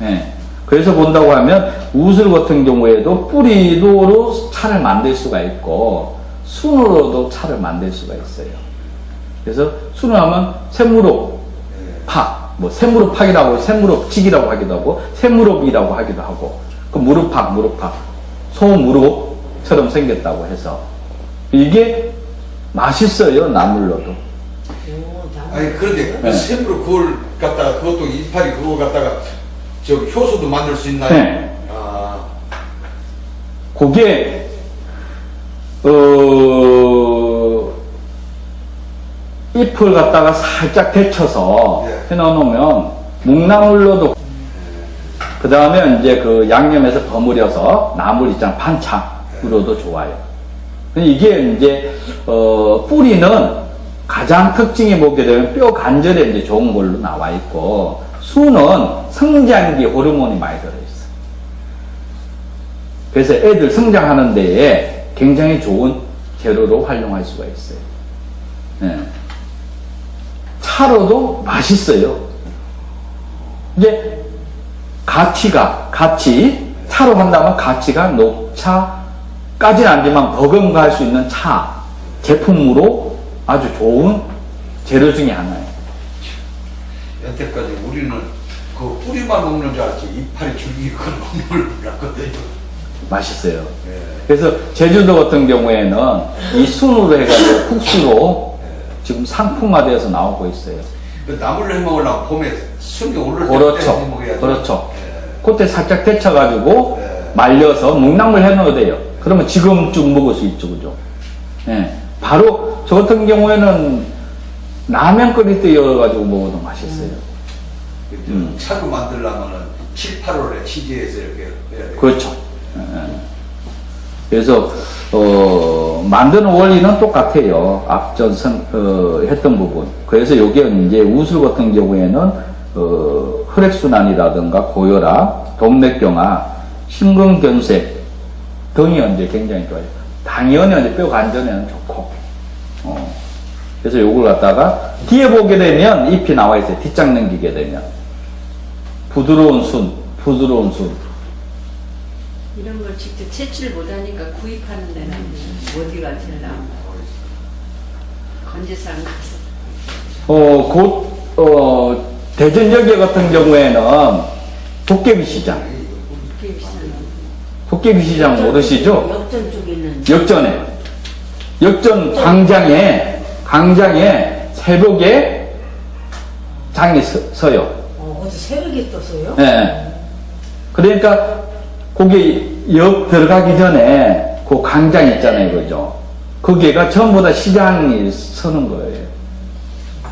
네. 그래서 본다고 하면 우슬 같은 경우에도 뿌리로 차를 만들 수가 있고 순으로도 차를 만들 수가 있어요. 그래서 순을 하면 샘무릎팍, 뭐 샘무릎팍이라고 샘무릎직이라고 하기도 하고 샘무릎이라고 하기도 하고 그 무릎팍, 소무릎처럼 생겼다고 해서 이게 맛있어요. 나물로도. 아니 그런데 네. 샘으로 그걸 갖다가 그것도 이파리 그거 갖다가 저 효소도 만들 수 있나요? 네. 아, 그게 잎을 갖다가 살짝 데쳐서 네. 해놓으면 묵나물로도 그 다음에 이제 그 양념해서 버무려서 나물 있잖아 반찬으로도 좋아요. 이게 이제 뿌리는 가장 특징이 보게 되면 뼈 관절에 이제 좋은 걸로 나와 있고 수는 성장기 호르몬이 많이 들어있어. 그래서 애들 성장하는 데에 굉장히 좋은 재료로 활용할 수가 있어요. 네. 차로도 맛있어요. 이제 같이 차로 한다면 가치가 녹차까지는 아니지만 버금갈 수 있는 차 제품으로 아주 좋은 재료 중에 하나예요. 여태까지 우리는 그 뿌리만 먹는 줄 알았지 이파리 줄기 그걸 먹는 걸 몰랐거든요. 맛있어요. 예. 그래서 제주도 같은 경우에는 이 순으로 해가지고 국수로 지금 상품화되어서 나오고 있어요. 그 나물로 해 먹으려면 봄에 순이 오를 때 그렇죠. 먹어야죠. 그렇죠. 예. 그때 살짝 데쳐가지고 네. 말려서 묵나물 해 넣어야 돼요. 그러면 지금쯤 먹을 수 있죠, 그죠? 예. 바로 저 같은 경우에는 라면 끓일 때 열어가지고 먹어도 맛있어요. 차로 만들려면은 7, 8월에 취재해서 이렇게 해야 돼요. 그렇죠. 그래서 만드는 원리는 똑같아요. 앞전 했던 부분. 그래서 여기에 이제 우술 같은 경우에는 혈액순환이라든가 고혈압, 동맥경화, 심근경색 등이 이제 굉장히 좋아요. 당연히 이제 뼈 관절에는 좋고. 그래서 요걸 갖다가 뒤에 보게 되면 잎이 나와 있어요. 뒷장 넘기게 되면 부드러운 순. 이런 걸 직접 채취를 못하니까 구입하는 데는 어디가 제일 나은 건재산 가서 대전역에 같은 경우에는 도깨비 시장 모르시죠? 역전 쪽에 있는. 역전 광장에 새벽에 장이 서요. 어디 새벽에 떴어요? 예. 그러니까 거기 역 들어가기 전에 그 광장 있잖아요, 그죠? 거기가 전부 다 시장이 서는 거예요.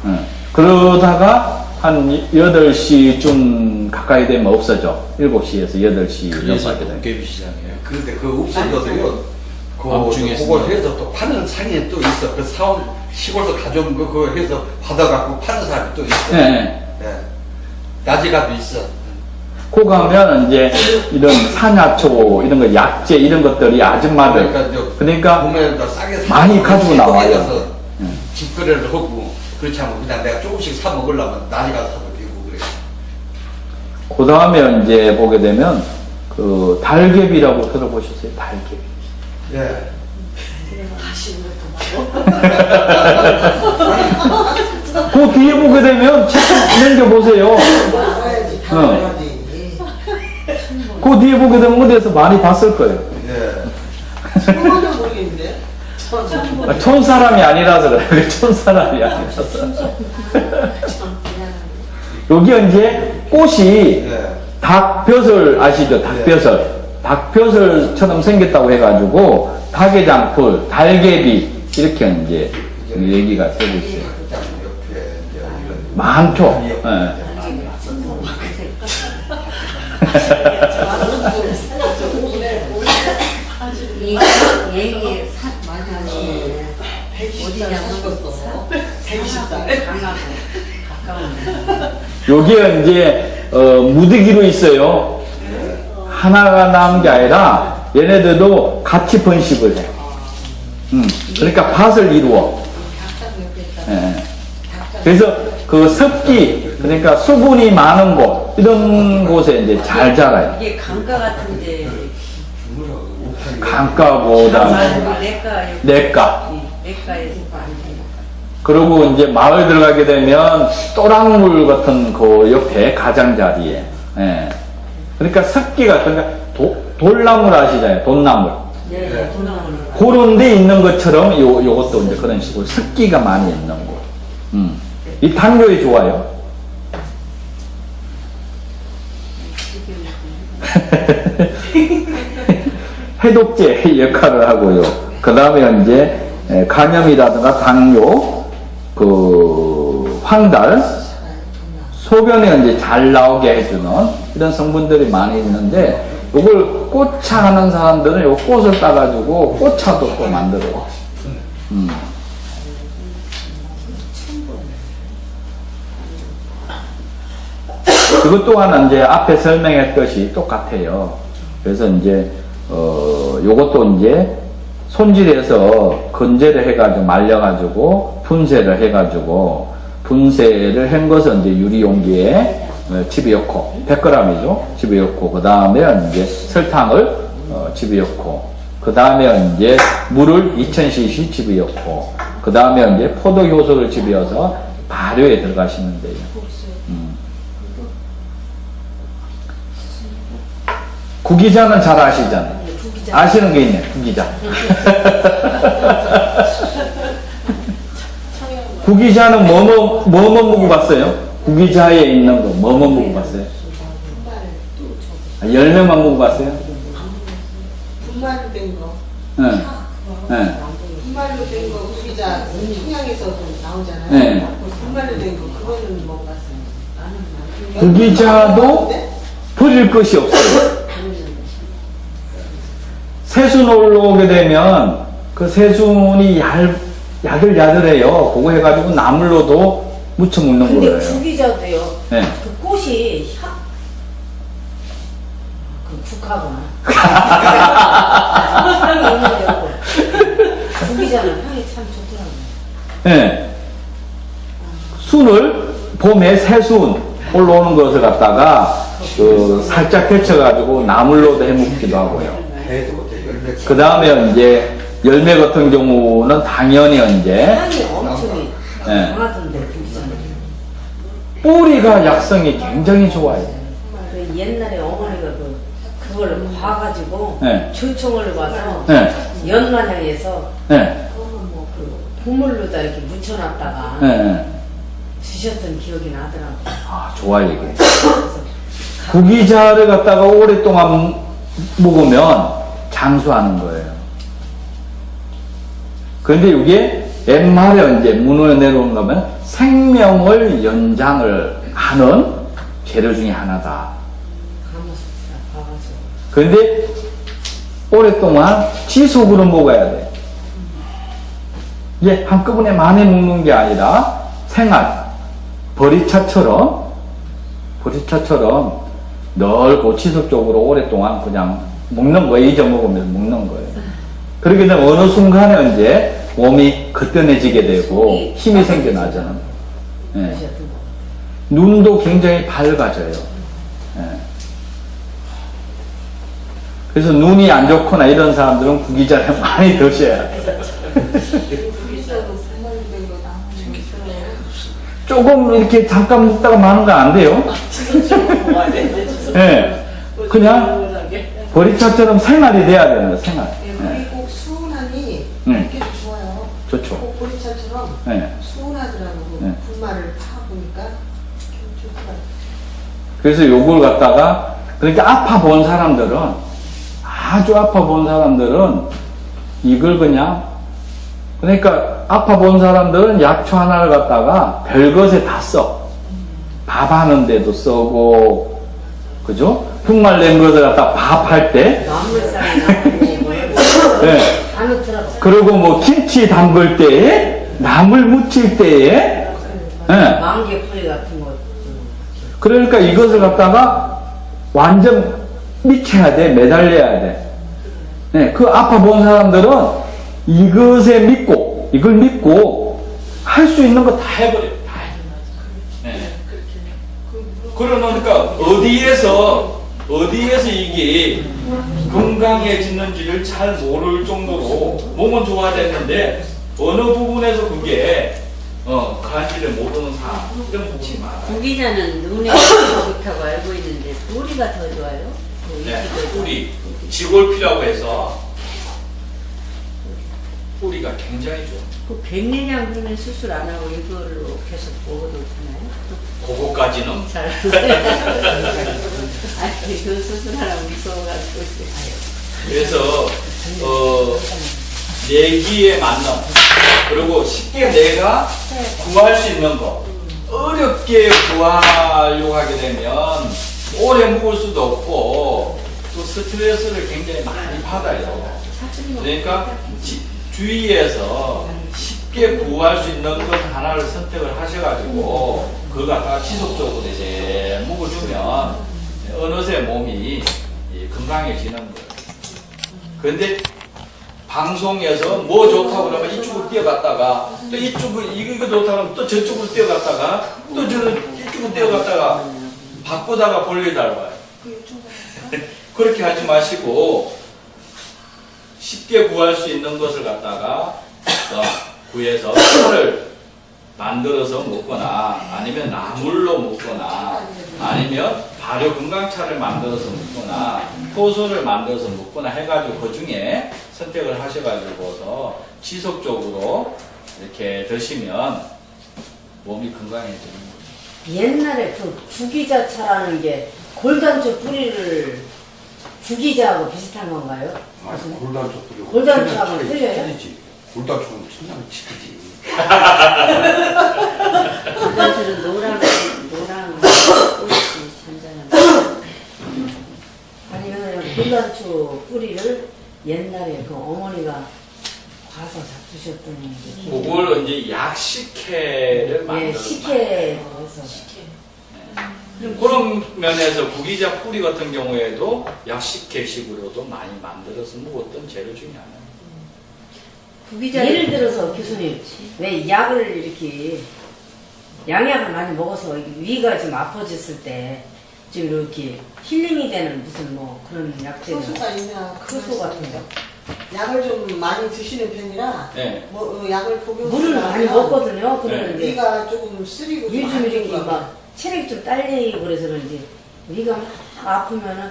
예. 그러다가 한 8시쯤 가까이 되면 없어져. 7시에서 8시 그래서 넘어가게 돼요. 도깨비 시장이에요. 그런데 그 없어져도요. 밤중에 그걸 해서 또 파는 상인이 또 있어. 그 사온 시골에서 가져온 거 그거 해서 받아갖고 파는 사람이 또 있어. 예. 예. 낮에 가도 있어. 거 가면 이제 이런 산야초, 이런 거 약재, 이런 것들이 아줌마들. 그러니까 봄에다 싸게 사 많이 가지고 나와요. 가서 집거래를 하고 그렇지 않으면 그냥 내가 조금씩 사 먹으려면 낮에 가서 사도 되고 그래. 그 다음에 이제 보게 되면 그 달개비라고 들어보셨어요? 달개비. 예. 그 뒤에 보게 되면 책 넘겨보세요. 알아야지, 다 알아야지. 그 뒤에 보게 되면 어디에서 많이 봤을 거예요. 예. 그거는 모르겠는데. 촌사람이 아니라서 그래요. 촌사람이 아니라서. 여기 이제 꽃이 예. 닭벼슬 아시죠? 닭벼슬. 닭벼슬처럼 생겼다고 해가지고 닭의장풀, 달개비 이렇게 이제 얘기가 되고 있어요. 옆에 이제 이런 많죠. 예. 이 얘기 맞아요. 어디냐면 강하고 가까운 여기에 이제 무드기로 있어요. 하나가 남은 게 아니라 얘네들도 같이 번식을 해. 그러니까 밭을 이루어. 예. 그래서 그 습기, 그러니까 수분이 많은 곳, 이런 곳에 이제 잘 자라요. 이게 강가 같은데 강가보다 냇가. 내과에서 많이 그리고 이제 마을 들어가게 되면 또랑물 같은 그 옆에 가장자리에. 예. 그러니까 습기가, 그러니까 돌나물 아시잖아요. 돈나물. 네, 돈나물. 그런 데 있는 것처럼 요것도 이제 그런 식으로 습기가 많이 있는 곳. 이 당뇨에 좋아요. 해독제 역할을 하고요. 그 다음에 이제 간염이라든가 당뇨, 그 황달, 소변에 이제 잘 나오게 해주는 이런 성분들이 많이 있는데, 이걸 꽃차 하는 사람들은 요 꽃을 따가지고 꽃차도 또 만들어요. 그것 또한 이제 앞에 설명했듯이 똑같아요. 그래서 이제, 요것도 이제 손질해서 건재를 해가지고 말려가지고 분쇄를 해가지고 분쇄를 한 것은 이제 유리용기에 집어넣고 100g이죠. 집어넣고 그 다음에 이제 설탕을 집어넣고 그 다음에 이제 물을 2000cc 집어넣고 그 다음에 이제 포도효소를 집어넣어서 발효에 들어가시면 돼요. 구기자는 잘 아시잖아요. 아시는 게 있네, 구기자. 구기자는 뭐 먹어봤어요? 구기자에 있는 거, 뭐 먹어봤어요? 열매만 먹어봤어요? 분말 된 거. 응. 응. 분말로 된 거 구기자 청양에서 좀 나오잖아요. 네. 분말로 된 거 그거는 뭔가 구기자도 버릴 것이 없어요. 새순 올라오게 되면 그 새순이 야들야들해요. 그거 해가지고 나물로도 무쳐 먹는 근데 거예요. 구기자도요. 네. 그 꽃이 그 국화구나. 향이 있는데 구기자는 향이 참 좋더라고요. 네. 순을 봄에 새순 올라오는 것을 갖다가 그 살짝 데쳐가지고 나물로도 해 먹기도 하고요. 해도 못해 열매. 그 다음에 이제 열매 같은 경우는 당연히 이제 향이 엄청 네. 강하던데 구기자는. 뿌리가 약성이 굉장히 좋아요. 그 옛날에 어머니가 그걸 봐가지고 네. 조청을 봐서 네. 연마장에서 네. 그 보물로다 이렇게 묻혀놨다가 네. 주셨던 기억이 나더라고요. 아, 좋아요, 이게. 그래서 구기자를 갖다가 오랫동안 먹으면 장수하는 거예요. 그런데 이게 옛말에 이제 문헌에 내려오는 거면 생명을 연장을 하는 재료 중에 하나다. 가마솥이라 봐가지고. 그런데 오랫동안 지속으로 먹어야 돼. 이게 한꺼번에 많이 먹는 게 아니라 생활, 보리차처럼 넓고 지속적으로 오랫동안 그냥 먹는 거예요. 잊어먹으면서 먹는 거예요. 그렇게 되면 어느 순간에 이제 몸이 거뜬해지게 되고 힘이 생겨나잖아요. 예. 주셨던 거. 눈도 굉장히 밝아져요. 예. 그래서 눈이 안 좋거나 이런 사람들은 구기자를 많이 드셔야 돼요. 구기자도 분말로 된 거 나오는 게 조금 이렇게 잠깐 먹다가 마는 건 안 돼요. 예. 그냥 보리차처럼 생활이 돼야 되는 거예요, 생활. 예. 그리고 수은하니 음. 이렇게 좋아요. 좋죠. 꼭 보리차처럼 예. 수은하더라고. 네. 분말을 파 보니까 좋더라고. 그래서 요걸 갖다가, 그러니까 아파 본 사람들은, 아주 아파 본 사람들은 이걸 그냥, 그러니까 아파 본 사람들은 약초 하나를 갖다가 별것에 다 써. 밥 하는데도 쓰고, 그죠? 흑말낸 것을 갖다 밥할 때, 나물살이 나고 뭐 예. 다 넣더라고. 그리고 뭐 김치 담글 때에, 나물 무칠 때에, 예. 망개풀이 같은 거. 그러니까 이것을 갖다가 완전 미쳐야 돼, 매달려야 돼. 네, 그 아파 본 사람들은 이것에 믿고, 이걸 믿고 할 수 있는 거 다 해버려요. 다 해. 네. 그러니까 어디에서 이게 건강해지는지를 잘 모를 정도로 몸은 좋아졌는데 어느 부분에서 그게 가지를 모르는 사람들은 묻지 마라. 구기자는 눈에 좋다고 알고 있는데 뿌리가 더 좋아요? 네, 뿌리, 지골피라고 해서 뿌리가 굉장히 좋아. 그 백내장 그러면 수술 안 하고 이걸로 계속 먹어도 되나요? 그거까지는 잘. 아니, 그 수술하라고 무서워가지고. 그래서 내기에 맞는, 그리고 쉽게 내가 구할 수 있는 거, 어렵게 구하려고 하게 되면 오래 묵을 수도 없고 또 스트레스를 굉장히 많이 받아요. 그러니까 주위에서 쉽게 구할 수 있는 것 하나를 선택을 하셔가지고 그거 갖다가 지속적으로 이제 묵어주면 어느새 몸이 건강해지는 거예요. 그런데 방송에서 뭐 좋다고 그러면 이쪽으로 뛰어갔다가 또 이쪽으로 이거 좋다고 그러면 또 저쪽으로 뛰어갔다가 또 이쪽으로 뛰어갔다가 바꾸다가 볼일달봐요. 그렇게 하지 마시고 쉽게 구할 수 있는 것을 갖다가 구해서 차를 만들어서 먹거나 아니면 나물로 먹거나 아니면 발효 건강차를 만들어서 먹거나 효소를 만들어서 먹거나 해가지고 그 중에 선택을 하셔가지고서 지속적으로 이렇게 드시면 몸이 건강해지는 거예요. 옛날에 그 구기자차라는 게 골단초 뿌리를 구기자하고 비슷한 건가요? 골단초 뿌리. 골단초하고는 틀려요? 불닭죽은 천장 치키지. 불닭죽은 노랑 꼬치 잔잔한. 아니면 불단추 뿌리를 옛날에 그 어머니가 과서 잡수셨던 그걸 이제 약식회를 예, 만들어. 식혜에서 그런 면에서 구기자 뿌리 같은 경우에도 약식회식으로도 많이 만들어서 먹었던 재료 중에 하나예요. 예를 들어서 교수님 왜 약을 이렇게 양약을 많이 먹어서 위가 좀 아파졌을 때 좀 이렇게 힐링이 되는 무슨 뭐 그런 약재들 효소가 있냐 효소 같은 거 약을 좀 많이 드시는 편이라 네. 뭐 약을 복용 물을 많이 먹거든요. 그러면 이제 위가 조금 쓰리고 좀 요즘 안 이렇게 좋은가 봐. 막 체력이 좀 딸리고 그래서 그런지 위가 막 아프면은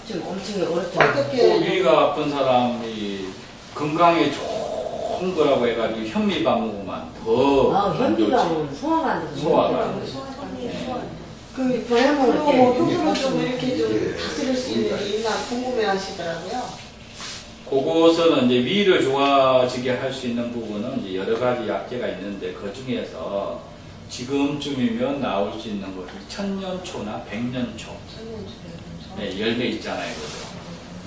좀 엄청 어렵더라고요. 어떻게 위가 아픈 사람이 건강에 좋은 거라고 해가지고 현미밥 먹으면 더 아, 안 좋지. 현미밥은 소화가 안 돼서 소화가 안 못 먹어요. 그 그냥 그리고 뭐 이렇게 효소로 좀 이렇게 좀 다스릴 수 있는 게 있나 궁금해하시더라고요. 그것은 이제 위를 좋아지게 할 수 있는 부분은 이제 여러 가지 약재가 있는데 그 중에서 지금쯤이면 나올 수 있는 것이 천년초나 백년초, 네, 열매 있잖아요, 그죠?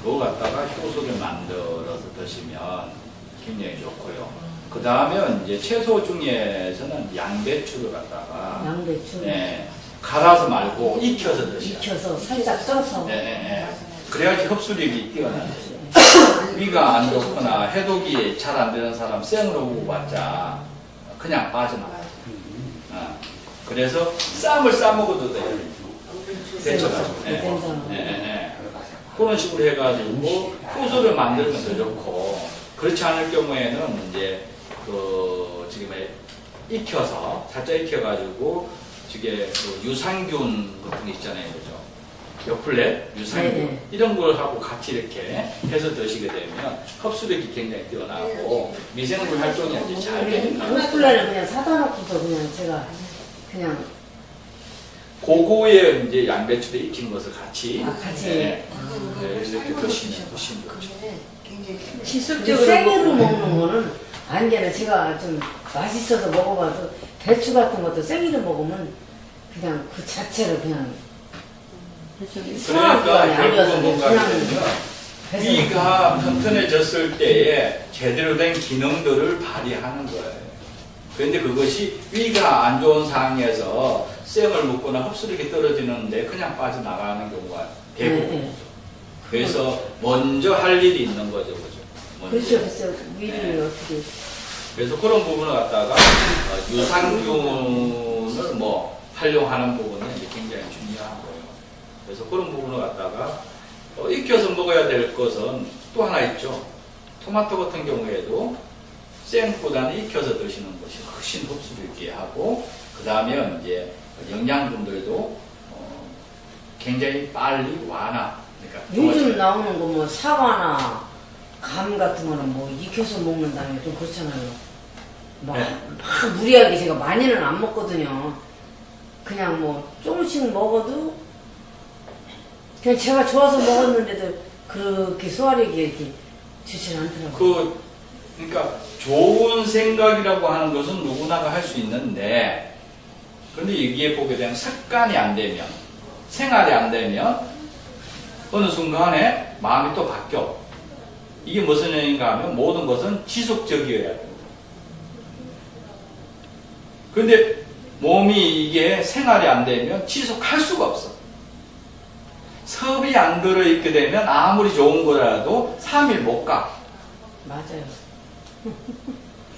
그거 갖다가 효소를 만들어서 드시면 굉장히 좋고요. 그 다음에 이제 채소 중에서는 양배추를 갖다가 양배추 네, 갈아서 말고 익혀서 드셔야 돼요. 익혀서 살짝 쪄서 네, 네, 네. 그래야지 흡수력이 뛰어나요. 위가 안 좋거나 해독이 잘 안 되는 사람 생으로 먹어봤자 그냥 빠져나가요. 그래서 쌈을 싸 먹어도 돼요. 데쳐가지고. 네. 된장으로. 네, 네, 네. 그런 식으로 해가지고 효소를 만들면 더 좋고, 그렇지 않을 경우에는 이제 그 지금 익혀서 살짝 익혀가지고 저게 그 유산균 같은 게 있잖아요, 그죠? 요플레, 유산균 네네. 이런 걸 하고 같이 이렇게 해서 드시게 되면 흡수력이 굉장히 뛰어나고 미생물 활동이 이제 잘 되니까 요플레를 그냥 사다 놓고서 그냥 제가 그냥 그거에 이제 양배추를 익힌 것을 같이 같이 네, 네, 이렇게 드시면 좋죠. 굉장히 큰 지속적으로 생으로 먹는 거는 아니잖아요. 제가 좀 맛있어서 먹어봐도 배추 같은 것도 생으로 먹으면 그냥 그 자체로 그냥 그러니까 결국은 뭔가 그냥 하냐면 배서 위가 튼튼해졌을 때에 제대로 된 기능들을 발휘하는 거예요. 그런데 그것이 위가 안 좋은 상황에서 쌩을 먹거나 흡수력이 떨어지는데 그냥 빠져나가는 경우가 대부분. 네, 네. 그래서 먼저 할 일이 있는 거죠, 그죠? 먼저. 그렇죠. 그래서 위를 네. 어떻게 그래서 그런 부분을 갖다가 유산균을 뭐 활용하는 부분은 이제 굉장히 중요한 거예요. 그래서 그런 부분을 갖다가 익혀서 먹어야 될 것은 또 하나 있죠. 토마토 같은 경우에도 생보다는 익혀서 드시는 것이 훨씬 흡수를 있게 하고, 그 다음에 이제 영양분들도 굉장히 빨리 완화. 그러니까 요즘 좋아져요. 나오는 거 뭐 사과나 감 같은 거는 뭐 익혀서 먹는다는 게 좀 그렇잖아요. 막, 네. 막 무리하게 제가 많이는 안 먹거든요. 그냥 뭐 조금씩 먹어도 그냥 제가 좋아서 먹었는데도 그렇게 소화력이 이렇게 좋지 않더라고요. 그러니까 좋은 생각이라고 하는 것은 누구나가 할 수 있는데, 그런데 여기에 보게 되면 습관이 안 되면, 생활이 안 되면 어느 순간에 마음이 또 바뀌어. 이게 무슨 얘기인가 하면 모든 것은 지속적이어야 됩니다. 그런데 몸이 이게 생활이 안 되면 지속할 수가 없어. 섭이 안 들어있게 되면 아무리 좋은 거라도 3일 못 가. 맞아요.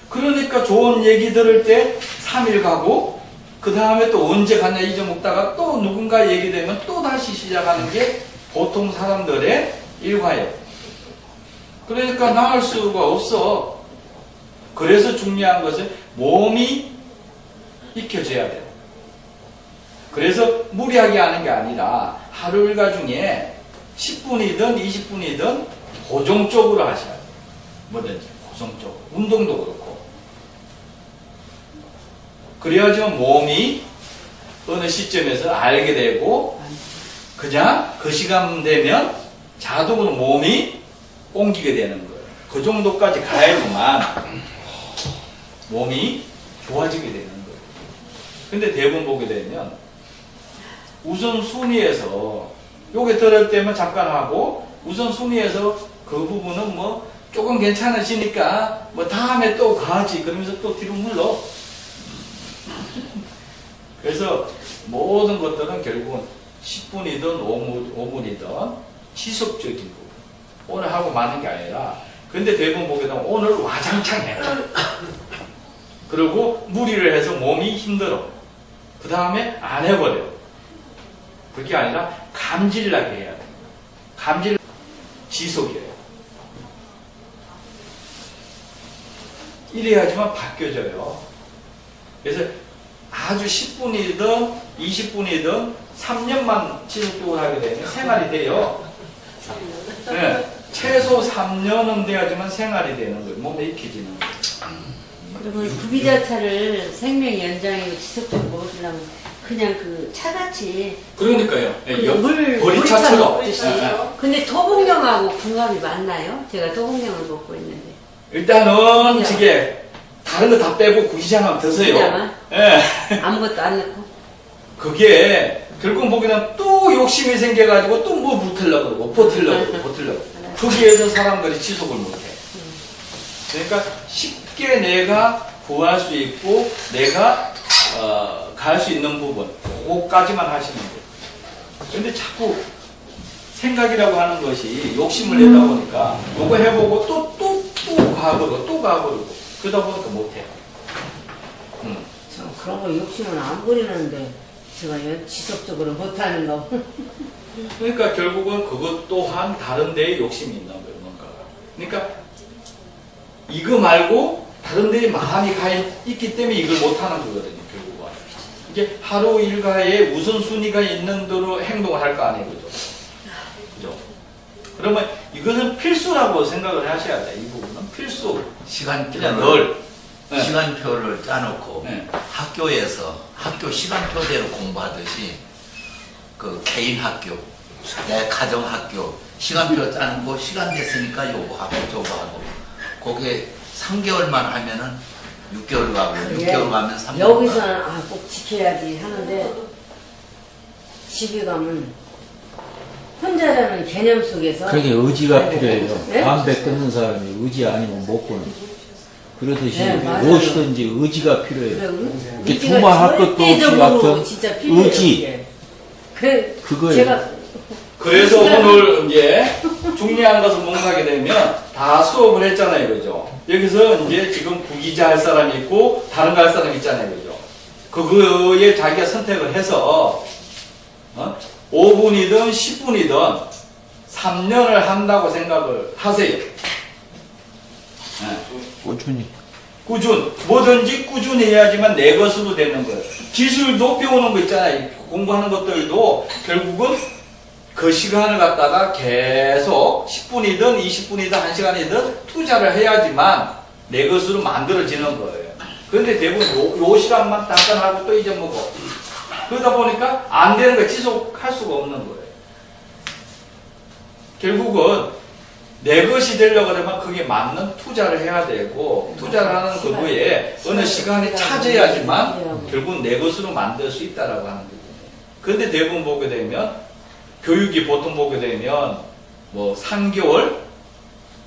그러니까 좋은 얘기 들을 때 3일 가고, 그 다음에 또 언제 갔냐 잊어먹다가 또 누군가 얘기되면 또 다시 시작하는 게 보통 사람들의 일과예요. 그러니까 나을 수가 없어. 그래서 중요한 것은 몸이 익혀져야 돼요. 그래서 무리하게 하는 게 아니라 하루 일과 중에 10분이든 20분이든 고정적으로 하셔야 돼요. 뭐든지 고정적으로. 운동도 그렇고. 그래야지만 몸이 어느 시점에서 알게 되고, 그냥 그 시간 되면 자동으로 몸이 옮기게 되는 거예요. 그 정도까지 가야지만 몸이 좋아지게 되는 거예요. 근데 대부분 보게 되면 우선순위에서 요게 들을 때면 잠깐 하고 우선순위에서 그 부분은 뭐 조금 괜찮으시니까 뭐 다음에 또 가지 그러면서 또 뒤로 물러. 그래서 모든 것들은 결국은 10분이든 5분이든 지속적인 부분. 오늘 하고 마는 게 아니라 근데 대부분 보게 되면 오늘 와장창 해라. 그리고 무리를 해서 몸이 힘들어. 그 다음에 안 해버려. 그게 아니라 감질나게 해야 돼. 감질 지속이에요. 이래야지만 바뀌어져요. 그래서 아주 10분이든 20분이든 3년만 지속적으로 하게 되면 생활이 돼요. 네, 최소 3년은 돼야지만 생활이 되는 거예요. 몸에 익혀지는 거예요. 그러면 구기자차를 생명 연장이고 지속적으로 먹으려면 그냥 그 차같이 그러니까요. 네, 물 보리차처럼. 먹듯이. 네, 네. 근데 토복령하고 궁합이 맞나요? 제가 토복령을 먹고 있는데. 일단은 지게 다른 거 다 빼고 구기자만 드세요. 구기자만? 예. 아무것도 안 넣고. 그게 결국 보기에는 또 욕심이 생겨가지고 또 뭐 붙으려고 그러고 버틸려고 거기에서 사람들이 지속을 못해. 그러니까 쉽게 내가 구할 수 있고 내가 갈 수 있는 부분 그거까지만 하시면 돼요. 근데 자꾸 생각이라고 하는 것이 욕심을 내다 보니까 요거 해보고 또 가버리고 그러다 보니까 못해요. 참 그런 거 욕심은 안 부리는데 제가 지속적으로 못하는 거. 그러니까 결국은 그것 또한 다른 데에 욕심이 있는 거예요, 뭔가. 그러니까 이거 말고 다른 데에 마음이 가 있기 때문에 이걸 못하는 거거든요, 결국은. 이게 하루 일과에 우선순위가 있는 대로 행동을 할 거 아니에요, 그죠? 그죠? 그러면 이거는 필수라고 생각을 하셔야 돼요, 이 부분은. 필수. 그냥 시간표를 늘. 네. 시간표를 짜놓고 네. 학교에서 학교 시간표대로 공부하듯이 그 개인 학교, 내 가정 학교 시간표 짜놓고 시간 됐으니까 요거 하고 저거 하고 거기에 3개월만 하면은 6개월 가고 6개월 가면 3개월 여기서는 꼭 지켜야지 하는데 집에 가면 혼자라는 개념 속에서 그게 의지가 아이고, 필요해요. 네? 담배 끊는 사람이 의지 아니면 못 끊어. 그러듯이 네, 맞아요. 무엇이든지 의지가 필요해요. 그래, 이게 의지가 두말할 것도 없이 절대적으로 하여튼 진짜 필요해요, 의지. 그게. 그래, 그거예요. 제가 그래서 오늘 이제 중요한 것을 목하게 되면 다 수업을 했잖아요, 그죠? 여기서 이제 지금 구기자 할 사람이 있고 다른 거 할 사람이 있잖아요, 그죠? 그거에 자기가 선택을 해서 5분이든 10분이든 3년을 한다고 생각을 하세요. 꾸준히. 뭐든지 꾸준히 해야지만 내 것으로 되는 거예요. 기술도 배우는 거 있잖아요. 공부하는 것들도 결국은 그 시간을 갖다가 계속 10분이든 20분이든 1시간이든 투자를 해야지만 내 것으로 만들어지는 거예요. 그런데 대부분 요 시간만 잠깐 하고 또 잊어먹어. 그러다 보니까 안 되는 거 지속할 수가 없는 거예요. 결국은 내 것이 되려고 하면 그게 맞는 투자를 해야 되고 투자를 하는 그거에 어느 시간에 찾아야지만 결국 내 것으로 만들 수 있다라고 하는 거거든요. 그런데 대부분 보게 되면 교육이 보통 보게 되면 뭐 3개월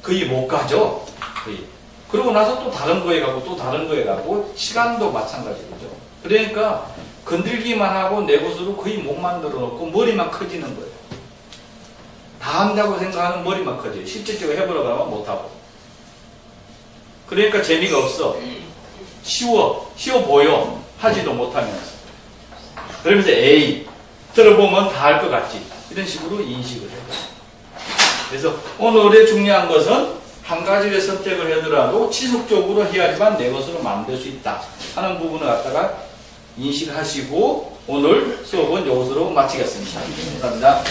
거의 못 가죠. 거의. 그러고 나서 또 다른 거에 가고 또 다른 거에 가고 시간도 마찬가지죠. 그러니까 건들기만 하고 내 것으로 거의 못 만들어 놓고 머리만 커지는 거예요. 다 한다고 생각하는 머리만 커져요. 실질적으로 해보려고 하면 못하고. 그러니까 재미가 없어. 쉬워 보여. 하지도 못하면서. 그러면서 에이 들어보면 다 할 것 같지. 이런 식으로 인식을 해요. 그래서 오늘의 중요한 것은 한 가지를 선택을 하더라도 지속적으로 해야지만 내 것으로 만들 수 있다 하는 부분을 갖다가 인식하시고 오늘 수업은 이것으로 마치겠습니다. 감사합니다.